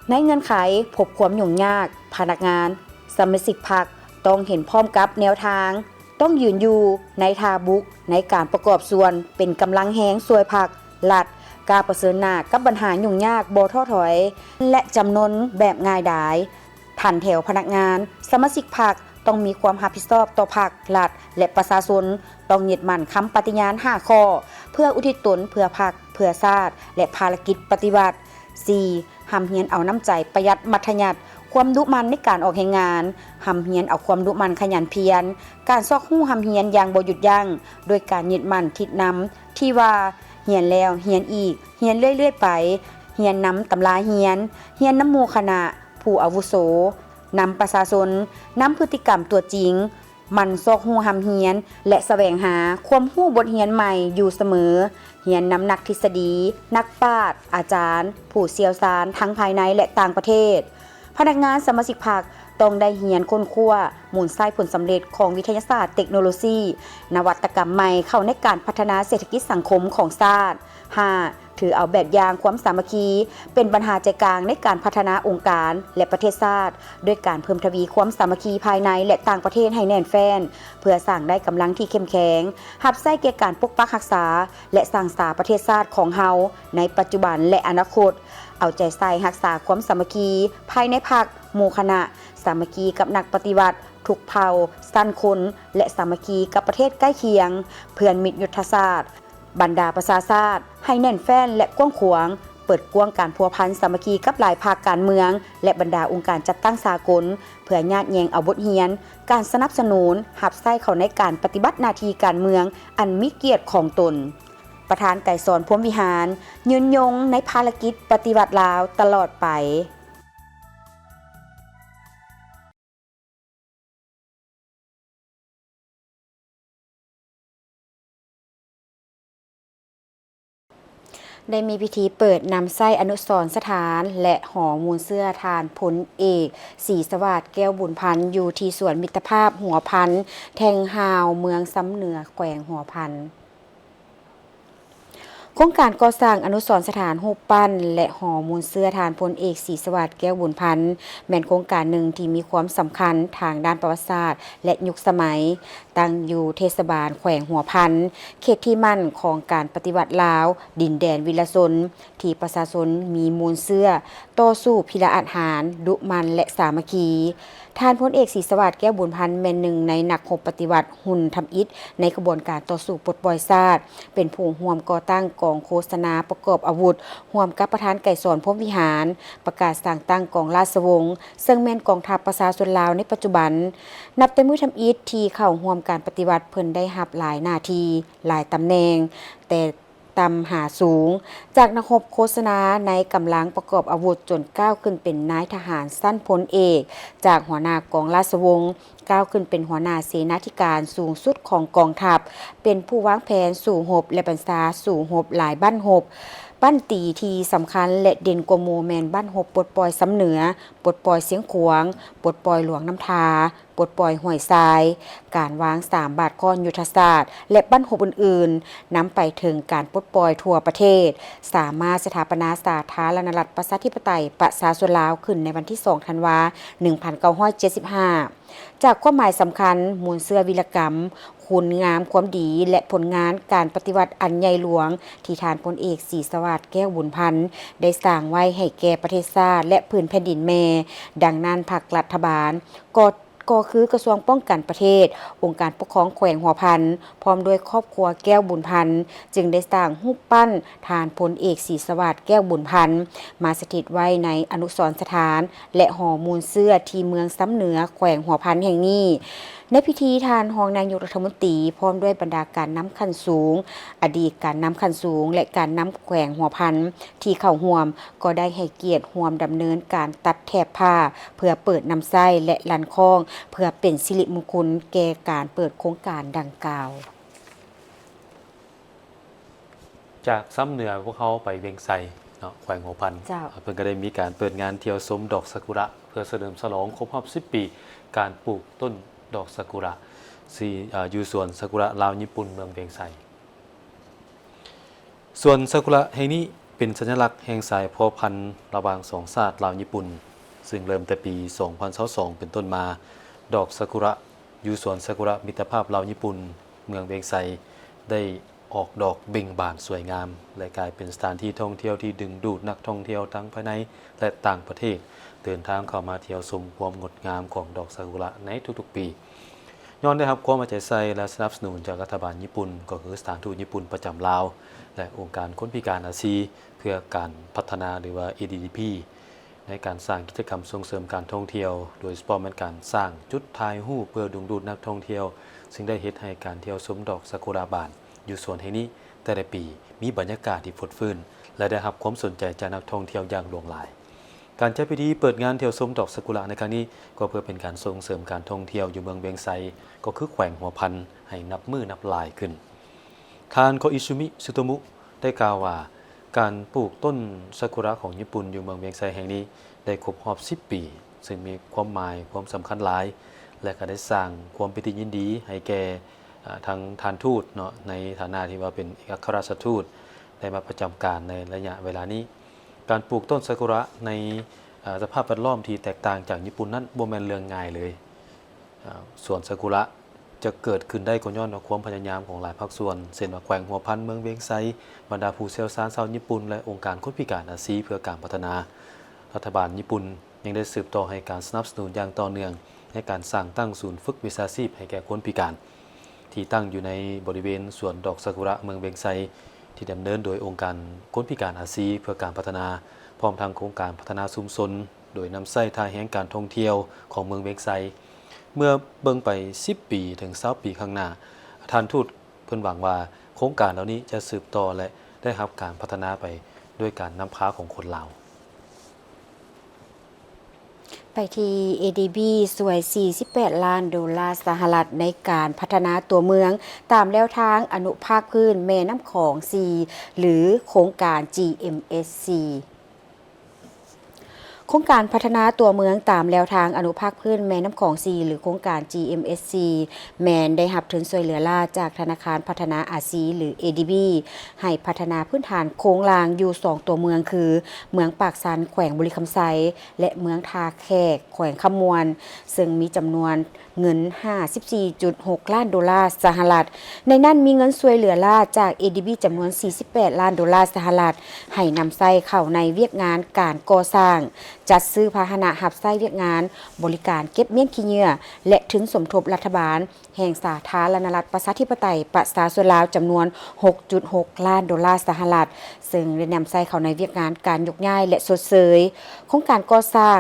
[SPEAKER 2] ในเงื่อนไขพบความยุ่งยากพนักงานสมาชิกพรรคต้องเห็นพร้อมกับแนวทางต้องยืนอยู่ในทาบุกในการประกอบส่วนเป็นกำลังแหงซวยพรรครัฐกล้าเผชิญหน้ากับปัญหายุ่งยากบ่ท้อถอยและจำนนแบบง่ายดายทันแถวพนักงานสมาชิกพรรคต้องมีความรับผิดชอบต่อพรรครัฐและประชาชนต้องยึดมั่นคำปฏิญาณ5ข้อเพื่ออุทิศตนเพื่อพรรคเพื่อชาติและภารกิจปฏิบัติ 4. หำเฮียนเอาน้ำใจประหยัดมัธยัติความดุมันในการออกแห่งงานหำเฮียนเอาความดุมันขยันเพียรการซอกหู้หำเฮียนอย่างบ่หยุดยั้งโดยการยึดมั่นทิศนำที่ว่าเฮียนแล้วเฮียนอีกเฮียนเรื่อยๆไปเฮียนนำตำราเฮียนน้ำหมู่คณะผู้อาวุโสนำประชาชนนำพฤติกรรมตัวจริงมันซอกหู้หำเฮียนและแสวงหาความรู้บทเฮียนใหม่อยู่เสมอเฮียนนำนักทฤษฎีนักปราชญ์อาจารย์ผู้เชี่ยวชาญทั้งภายในและต่างประเทศพนักงานสมาชิกพรรคต้องได้เฮียนค้นคว้าหมุนไส้ผลสำเร็จของวิทยาศาสตร์เทคโนโลยีนวัตกรรมใหม่เข้าในการพัฒนาเศรษฐกิจสังคมของชาติ 5. ถือเอาแบบอย่างความสามัคคีเป็นปัญหาใจกลางในการพัฒนาองค์การและประเทศชาติด้วยการเพิ่มทวีความสามัคคีภายในและต่างประเทศให้แน่นแฟ้นเพื่อสร้างได้กำลังที่เข้มแข็งหับไส้แก่การปกปักรักษาและสร้างสาประเทศชาติของเฮาในปัจจุบันและอนาคตเอาใจใส่รักษาความสามัคคีภายในพรรคหมู่คณะสามัคคีกับนักปฏิบัติทุกเผ่าสั้นคนและสามัคคีกับประเทศใกล้เคียงเพื่อนมิตรยุทธศาสตร์บรรดาประชาชาติให้แน่นแฟ้นและกว้างขวางเปิดกว้างการพัวพันสามัคคีกับหลายภาคการเมืองและบรรดาองค์การจัดตั้งสากลเพื่อญาติแยงเอาบทเรียนการสนับสนุนหับไส้เขาในการปฏิบัติหน้าที่การเมืองอันมีเกียรติของตนประธานไก่สอนพรหมวิหารยืนยงในภารกิจปฏิบัติลาวตลอดไปได้มีพิธีเปิดนำไส้อนุสรณ์สถานและหอมูลเสื้อทานพลเอกศรีสวัสดิ์แก้วบุญพันธ์อยู่ที่สวนมิตรภาพหัวพันแทงฮาวเมืองซ้ำเหนือแขวงหัวพันโครงการก่อสร้างอนุสรณ์สถานรูปปั้นและหอมูลเสื้อทานพลเอกศรีสวัสดิ์แก้วบุญพันธ์แม่นโครงการหนึ่งที่มีความสำคัญทางด้านประวัติศาสตร์และยุคสมัยตั้งอยู่เทศบาลแขวงหัวพันเขตที่มั่นของการปฏิวัติลาวดินแดนวิลชนที่ประชาชนมีมูลเสื้อต่อสู้พิรอาหารดุมันและสามัคคีท่านพลเอกศรีสวัสดิ์แก้วบุญพันธ์แม่นหนึ่งในนักรบปฏิวัติหุ่นทำอิฐในกระบวนการต่อสู้ปลดปล่อยชาติเป็นผู้ร่วมก่อตั้งกองโฆษณาประกอบอาวุธร่วมกับประธานไก่สอนพรหมวิหารประกาศสร้างตั้งกองราชวงศ์ซึ่งแม่นกองทัพประชาชนลาวในปัจจุบันนับแต่มื้อทำอิฐที่เข้าร่วมการปฏิวัติเพิ่นได้รับหลายหน้าที่หลายตำแหน่งแต่ตำหาสูงจากนักรบโฆษณาในกำลังประกอบอาวุธจนก้าวขึ้นเป็นนายทหารสั้นพลเอกจากหัวหน้ากองราชวงศ์ก้าวขึ้นเป็นหัวหน้าเสนาธิการสูงสุดของกองทัพเป็นผู้วางแผนสู่รบและบัญชาสู่รบหลายบ้านรบบ้านตีที่สำคัญและเด่นกว่าหมู่แมนบ้านรบปลดปล่อยซ้ำเหนือปลดปล่อยเสียงขวางปลดปล่อยหลวงน้ำทาปลดปล่อยห้วยทรายการวาง3บาทก้อนยุทธศาสตร์และบ้านรบอื่นๆนำไปถึงการปลดปล่อยทั่วประเทศสามารถสถาปนาสาธารณรัฐประชาธิปไตยประชาชนลาวขึ้นในวันที่2ธันวาคม1975จากความหมายสำคัญมูลเสื้อวีรกรรมคุณงามความดีและผลงานการปฏิวัติอันใหญ่หลวงที่ท่านพลเอกศรีสวัสดิ์แก้วบุญพันธ์ได้สร้างไว้ให้แก่ประเทศชาติและพื้นแผ่นดินแม่ดังนั้นพรรครัฐบาลก็ ก็คือกระทรวงป้องกันประเทศองค์การปกครองแขวงหัวพันพร้อมด้วยครอบครัวแก้วบุญพันธ์จึงได้สร้างรูปปั้นทานพลเอกศรีสวัสดิ์แก้วบุญพันธ์มาสถิตไว้ในอนุสรณ์สถานและห่อมูลเสื้อที่เมืองซ้ำเหนือแขวงหัวพันแห่งนี้ในพิธีทานรองนายกรัฐมนตรีพร้อมด้วยบรรดาการน้ำขั้นสูงอดีตการน้ำขั้นสูงและการน้ำแขวงหัวพันที่เข้าร่วมก็ได้ให้เกียรติร่วมดำเนินการตัดแถบผ้าเพื่อเปิดน้ำไส้และลันคลองเพื่อเป็นสิริมงคลแก่การเปิดโครงการดังกล่าว
[SPEAKER 1] จากซ้ำเหนือพวกเขาไปเวียงไซเนาะแขวงหัวพันเพิ่นก็ได้มีการเปิดงานเที่ยวชมดอกซากุระเพื่อเฉลิมฉลองครบรอบ10 ปีการปลูกต้นดอกซากุระอยู่สวนซากุระลาวญี่ปุ่นเมืองเวียงไซส่วนซากุระแห่งนี้เป็นสัญลักษณ์แห่งสายเพาะพันธุ์ระหว่างสองชาติลาวญี่ปุ่นซึ่งเริ่มแต่ปี 2022 เป็นต้นมาดอกซากุระอยู่สวนซากุระมิตรภาพลาวญี่ปุ่นเมืองเวียงไซได้ออกดอกเบ่งบานสวยงามและกลายเป็นสถานที่ท่องเที่ยวที่ดึงดูดนักท่องเที่ยวทั้งภายในและต่างประเทศเดินทางเข้ามาเที่ยวชมความงดงามของดอกซากุระในทุกๆปีย้อนได้รับความเอาใจใส่และสนับสนุนจากรัฐบาลญี่ปุ่นก็คือสถานทูตญี่ปุ่นประจำลาวและองค์การคนพิการอาซีเพื่อการพัฒนาหรือว่า ADDP ในการสร้างกิจกรรมส่งเสริมการท่องเที่ยวโดยเฉพาะเป็นการสร้างจุดถ่ายรูปเพื่อดึงดูดนักท่องเที่ยวซึ่งได้เฮ็ดให้การเที่ยวชมดอกซากุระบานอยู่ส่วนแห่งนี้แต่ละปีมีบรรยากาศที่ฟดฟื้นและได้รับความสนใจจากนักท่องเที่ยวอย่างหลวงหลายการจัดพิธีเปิดงานเที่ยวชมดอกซากุระในครั้งนี้ก็เพื่อเป็นการส่งเสริมการท่องเที่ยวอยู่เมืองเวียงไซก็คือแขวงหัวพันให้นับมือนับลายขึ้นทานโคอิซุมิซุโตมุได้กล่าวว่าการปลูกต้นซากุระของญี่ปุ่นอยู่เมืองเวียงไซแห่งนี้ได้ครบรอบ10 ปีซึ่งมีความหมายความสำคัญหลายและก็ได้สร้างความปิติยินดีให้แก่ทางทานทูตเนาะในฐานะที่ว่าเป็นเอกอัครราชทูตได้มาประจำการในระยะเวลานี้การปลูกต้นซากุระในสภาพแวดล้อมที่แตกต่างจากญี่ปุ่นนั้นบ่แม่นเรื่องง่ายเลยสวนซากุระจะเกิดขึ้นได้ก็ย้อนความพยายามของหลายภาคส่วนเช่นว่าแขวงหัวพันเมืองเวียงไซบรรดาผู้เชี่ยวชาญชาวญี่ปุ่นและองค์การคนพิการอาซีเพื่อการพัฒนารัฐบาลญี่ปุ่นยังได้สืบต่อให้การสนับสนุนอย่างต่อเนื่องในการสร้างตั้งศูนย์ฝึกวิชาชีพให้แก่คนพิการที่ตั้งอยู่ในบริเวณสวนดอกซากุระเมืองเวียงไซที่ดำเนินโดยองค์การคนพิการอาซีเพื่อการพัฒนาพร้อมทางโครงการพัฒนาชุมชนโดยนำไส้ท่าแห่งการท่องเที่ยวของเมืองเวียงไซเมื่อเบิ่งไป10 ปีถึง20 ปีข้างหน้าท่านทูตเพิ่นหวังว่าโครงการเหล่านี้จะสืบต่อและได้รับการพัฒนาไปด้วยการนำพาของคนลาว
[SPEAKER 2] ไปที่ ADB สวย$48 ล้านสหรัฐในการพัฒนาตัวเมืองตามแนวทางอนุภาคพื้นแม่น้ำของ 4 หรือโครงการ GMSC โครงการพัฒนาตัวเมืองตามแนวทางอนุภาคพื้นแม่น้ำของ 4 หรือโครงการ GMSC แมนได้รับทุนช่วยเหลือล่าจากธนาคารพัฒนาอาซีหรือ ADB ให้พัฒนาพื้นฐานโครงรางอยู่2ตัวเมืองคือเมืองปากสันแขวงบุรีคำไซและเมืองทาแขกแขวงคำมวลซึ่งมีจำนวนเงิน 54.6 ล้านดอลลาร์สหรัฐในนั้นมีเงินช่วยเหลือล่าจาก ADB จำนวน$48 ล้านสหรัฐให้นำใส่เข้าในเวียกงานการก่อสร้างจัดซื้อพาหนะหับไส้เวียกงานบริการเก็บเมี่ยนขี้เหงื่อและถึงสมทบรัฐบาลแห่งสาธารณรัฐประชาธิปไตยประชาชนลาวจำนวน 6.6 ล้านดอลลาร์สหรัฐซึ่งได้นำใส่เข้าในเวียกงานการยกย้ายและสดเสยโครงการก่อสร้าง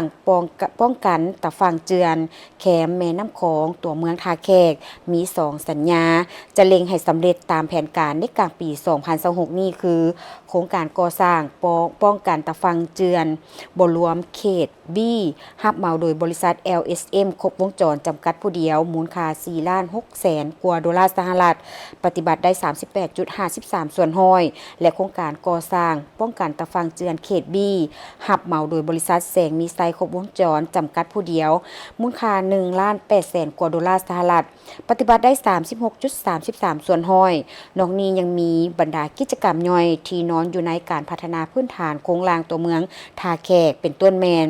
[SPEAKER 2] ป้องกันตะฝั่งเจือนแคมแม่น้ำของตัวเมืองทาแขกมี2สัญญาจะเล็งให้สำเร็จตามแผนการในกลางปี 2026 นี้คือโครงการก่อสร้างป้องกันตะฝั่งเจือนบ่รวมเขต B รับเหมาโดยบริษัท LSM ครบวงจรจำกัดผู้เดียวมูลค่า$4.6 กว่าดอลลาร์สหรัฐปฏิบัติได้ 38.53 ส่วนห้อยและโครงการก่อสร้างป้องกันตะฝั่งเจือนเขต B รับเหมาโดยบริษัทแสงมีไซครบวงจรจำกัดผู้เดียวมูลค่า$1.8 กว่าดอลลาร์สหรัฐปฏิบัติได้ 36.33 ส่วนห้อยนอกนี้ยังมีบรรดากิจกรรมย่อยที่นอนอยู่ในการพัฒนาพื้นฐานโครงรางตัวเมืองทาแขกเป็นต้นแมน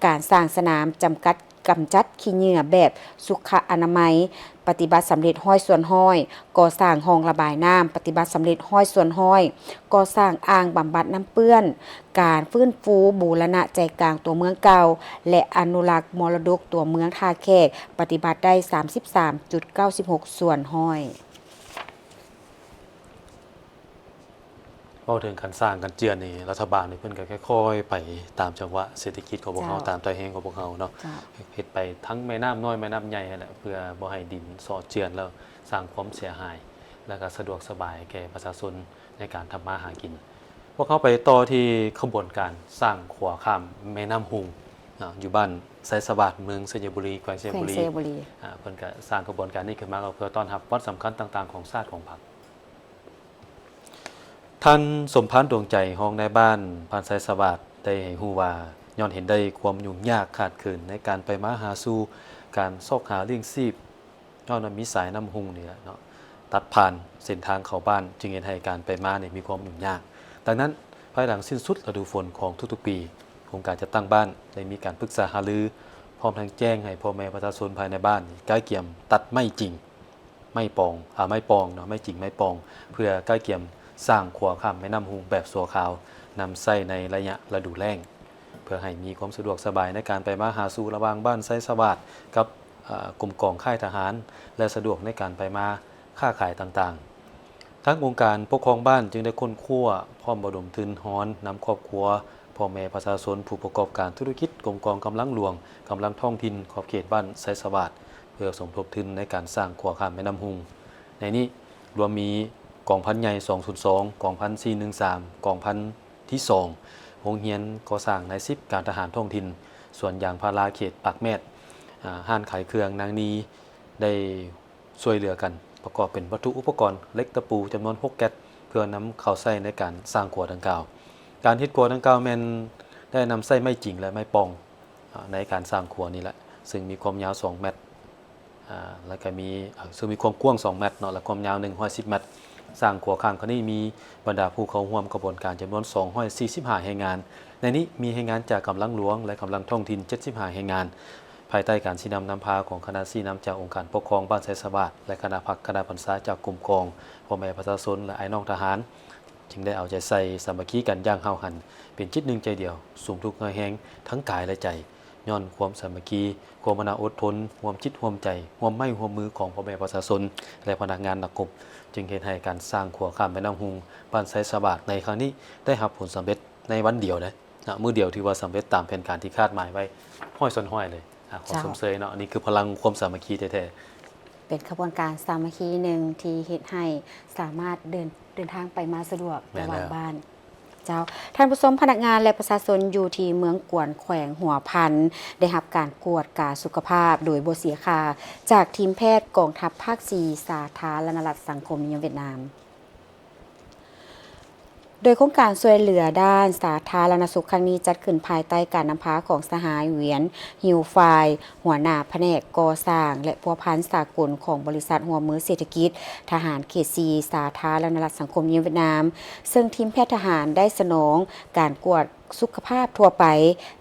[SPEAKER 2] การสร้างสนามจำกัด กำจัดขี้เหงื่อแบบสุขอนามัยปฏิบัติสำเร็จห้อยส่วนห้อยก่อสร้างห้องระบายน้ำปฏิบัติสำเร็จห้อยส่วนห้อยก่อสร้างอ่างบำบัดน้ำเปื้อนการฟื้นฟูบูรณะใจกลางตัวเมืองเก่าและอนุรักษ์มรดกตัวเมืองท่าแขกปฏิบัติได้ 33.96 ส่วนห้อย
[SPEAKER 1] พอถึงการสร้างกันเจือนนี่รัฐบาลนี่เพิ่นก็ค่อยๆไปตามจังหวะเศรษฐกิจของพวกเฮาตามใจแฮงของพวกเฮาเนาะเฮ็ดไปทั้งแม่น้ำน้อยแม่น้ำใหญ่นั่นแหละเพื่อบ่ให้ดินสอดเจือนแล้วสร้างความเสียหายแล้วก็สะดวกสบายแก่ประชาชนในการทำมาหากินพวกเขาไปต่อที่ขบวนการสร้างขัวข้ามแม่น้ำหุงอยู่บ้านไสสวัสดิ์เมืองสัญบุรีแขวงสัญบุรีเพิ่นก็สร้างกระบวนการนี้ขึ้นมาเพื่อต้อนรับวัดสำคัญต่างๆของชาติของพรรคท่านสมพันธ์ดวงใจห้องในบ้านพันไสสวัสดิ์ได้ให้ฮู้ว่าย้อนเห็นได้ความยุ่งยากขาดเขินในการไปมาหาสู่การซอกหาเลี้ยงชีพย้อนมีสายน้ำหุงนี่แหละเนาะตัดผ่านเส้นทางเข้าบ้านจึงเห็นให้การไปมาเนี่ยมีความยุ่งยากดังนั้นภายหลังสิ้นสุดฤดูฝนของทุกๆปีโครงการจะตั้งบ้านได้มีการปรึกษาหารือพร้อมทั้งแจ้งให้พ่อแม่ประชาชนภายในบ้านใกล้เกี่ยมตัดไม้จริงไม่ปองไม่ปองเนาะไม่จริงไม่ปองเพื่อใกล้เกี่ยมสร้างขัวข้ามแม่น้ำหุงแบบสัวขาวนำใส่ในระยะฤดูแล้งเพื่อให้มีความสะดวกสบายในการไปมาหาสู่ระหว่างบ้านไสสวัสดิ์กับกลุ่มกองค่ายทหารและสะดวกในการไปมาค้าขายต่างๆทั้งองค์การปกครองบ้านจึงได้ค้นคว้าพร้อมระดมทุนฮ้อนนำครอบครัวพ่อแม่ประชาชนผู้ประกอบการธุรกิจกรมกองกำลังหลวงกำลังท้องถิ่นขอบเขตบ้านไสสวัสดิ์เพื่อสมทบทุนในการสร้างขัวข้ามแม่น้ำหุงในนี้รวมมีกองพันใหญ่202กองพัน413กองพันที่2โรงเรียนก่อสร้างใน10การทหารท้องถิ่นส่วนยางพาราเขตปากแมดห้านขายเครื่องนางนีได้ช่วยเหลือกันประกอบเป็นวัตถุอุปกรณ์เล็กตะปูจำนวน6แก๊สเพื่อนำเข้าใส่ในการสร้างขัวดังกล่าวการเฮ็ดขัวดังกล่าวแม่นได้นำใส่ไม้จริงและไม้ปองในการสร้างขัวนี่แหละซึ่งมีความยาว2เมตรแล้วก็ซึ่งมีความกว้าง2เมตรเนาะและความยาว110เมตรสร้างขัวข้างเขานี่มีบรรดาผู้เข้าร่วมกระบวนการจำนวน245แรงงานในนี้มีแรงงานจากกำลังหลวงและกำลังท้องถิ่น75แรงงานภายใต้การชี้นำพาของคณะชี้นำจากองค์การปกครองบ้านไสสวัสดิ์และคณะพักคณะพรรษาจากกลุ่มกองพ่อแม่ประชาชนและไอ้น้องทหารจึงได้เอาใจใส่สามัคคีกันอย่างเฮาหันเป็นจิตหนึ่งใจเดียวสูงทุกข์เงยแหงทั้งกายและใจย้อนความสามัคคีความอดทนร่วมจิตร่วมใจร่วมไม้ร่วมมือของพ่อแม่ประชาชนและพนักงานนักกบจึงเห็นให้การสร้างขัวข้ามแม่น้ำหุงบ้านไสสวัสดิ์ในครั้งนี้ได้รับผลสำเร็จในวันเดียวนะมื้อเดียวที่ว่าสำเร็จตามแผนการที่คาดหมายไว้ห้อยซ้อนห้อยเลยขอสมเสยเนาะอันนี้คือพลังความสามัคคีแท้ๆ
[SPEAKER 2] เป็นขบวนการสามัคคีหนึ่งที่เฮ็ดให้สามารถเดินทางไปมาสะดวกระหว่างบ้านเจ้าท่านผู้ชมพนักงานและประชาชนอยู่ที่เมืองกวนแขวงหัวพันได้รับการกวดกาสุขภาพโดยบ่เสียค่าจากทีมแพทย์กองทัพภาค 4 สาธารณรัฐสังคมนิยมเวียดนามโดยโครงการช่วยเหลือด้านสาธารณสุขครั้งนี้จัดขึ้นภายใต้การนำพาของสหายเวียนฮิวไฟหัวหน้าแผนกก่อสร้างและพัวพันสากลของบริษัทหัวมือเศรษฐกิจทหารเขต 4 สาธารณรัฐสังคมนิยมเวียดนามซึ่งทีมแพทย์ทหารได้สนองการกวดสุขภาพทั่วไป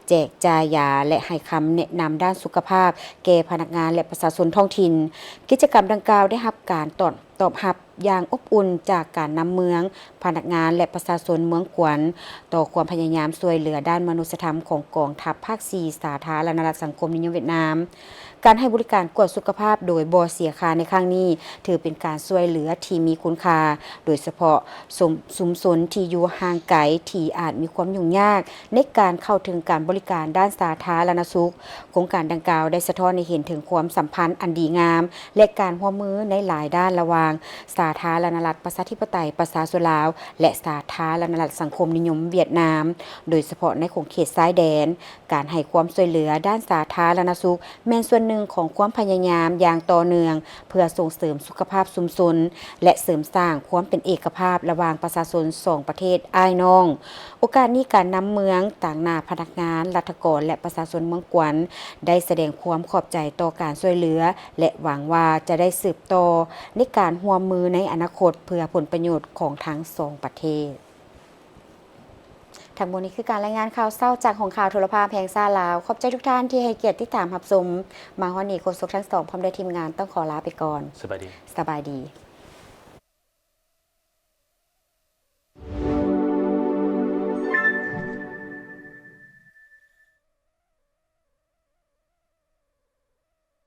[SPEAKER 2] แจกจ่ายยาและให้คำแนะนำด้านสุขภาพแก่พนักงานและประชาชนท้องถิ่นกิจกรรมดังกล่าวได้รับการตอบรับอย่างอบอุ่นจากการนำเมืองพนักงานและประชาชนเมืองกวนต่อความพยายามช่วยเหลือด้านมนุษยธรรมของกองทัพภาค 4 สาธารณรัฐสังคมนิยมเวียดนามการให้บริการกวดสุขภาพโดยบ่เสียค่าในครั้งนี้ถือเป็นการช่วยเหลือที่มีคุณค่าโดยเฉพาะชุมชนที่อยู่ห่างไกลที่อาจมีความยุ่งยากในการเข้าถึงการบริการด้านสาธารณสุขโครงการดังกล่าวได้สะท้อนให้เห็นถึงความสัมพันธ์อันดีงามและการร่วมมือในหลายด้านระหว่างสาธารณรัฐประชาธิปไตยประชาชนลาวและสาธารณรัฐสังคมนิยมเวียดนามโดยเฉพาะในเขตชายแดนการให้ความช่วยเหลือด้านสาธารณสุขแม้นส่วนหนึ่งของความพยายามอย่างต่อเนื่องเพื่อส่งเสริมสุขภาพชุมชนและเสริมสร้างความเป็นเอกภาพระหว่างประชาชน2ประเทศอ้ายน้องโอกาสนี้การนำเมืองต่างหน้าพนักงานรัฐกรและประชาชนเมืองกวนได้แสดงความขอบใจต่อการช่วยเหลือและหวังว่าจะได้สืบต่อในการร่วมมือในอนาคตเพื่อผลประโยชน์ของทั้ง2ประเทศ ทั้งหมดนี้คือการรายงานข่าวเศร้าจากของข่าวโทรภาพแห่งชาติลาวขอบใจทุกท่านที่ให้เกียรติติดตามรับชมมาวันนี้โฆษกทั้งสองพร้อมด้วยทีมงานต้องขอลาไปก่อน
[SPEAKER 1] สบายดี
[SPEAKER 2] สบายดี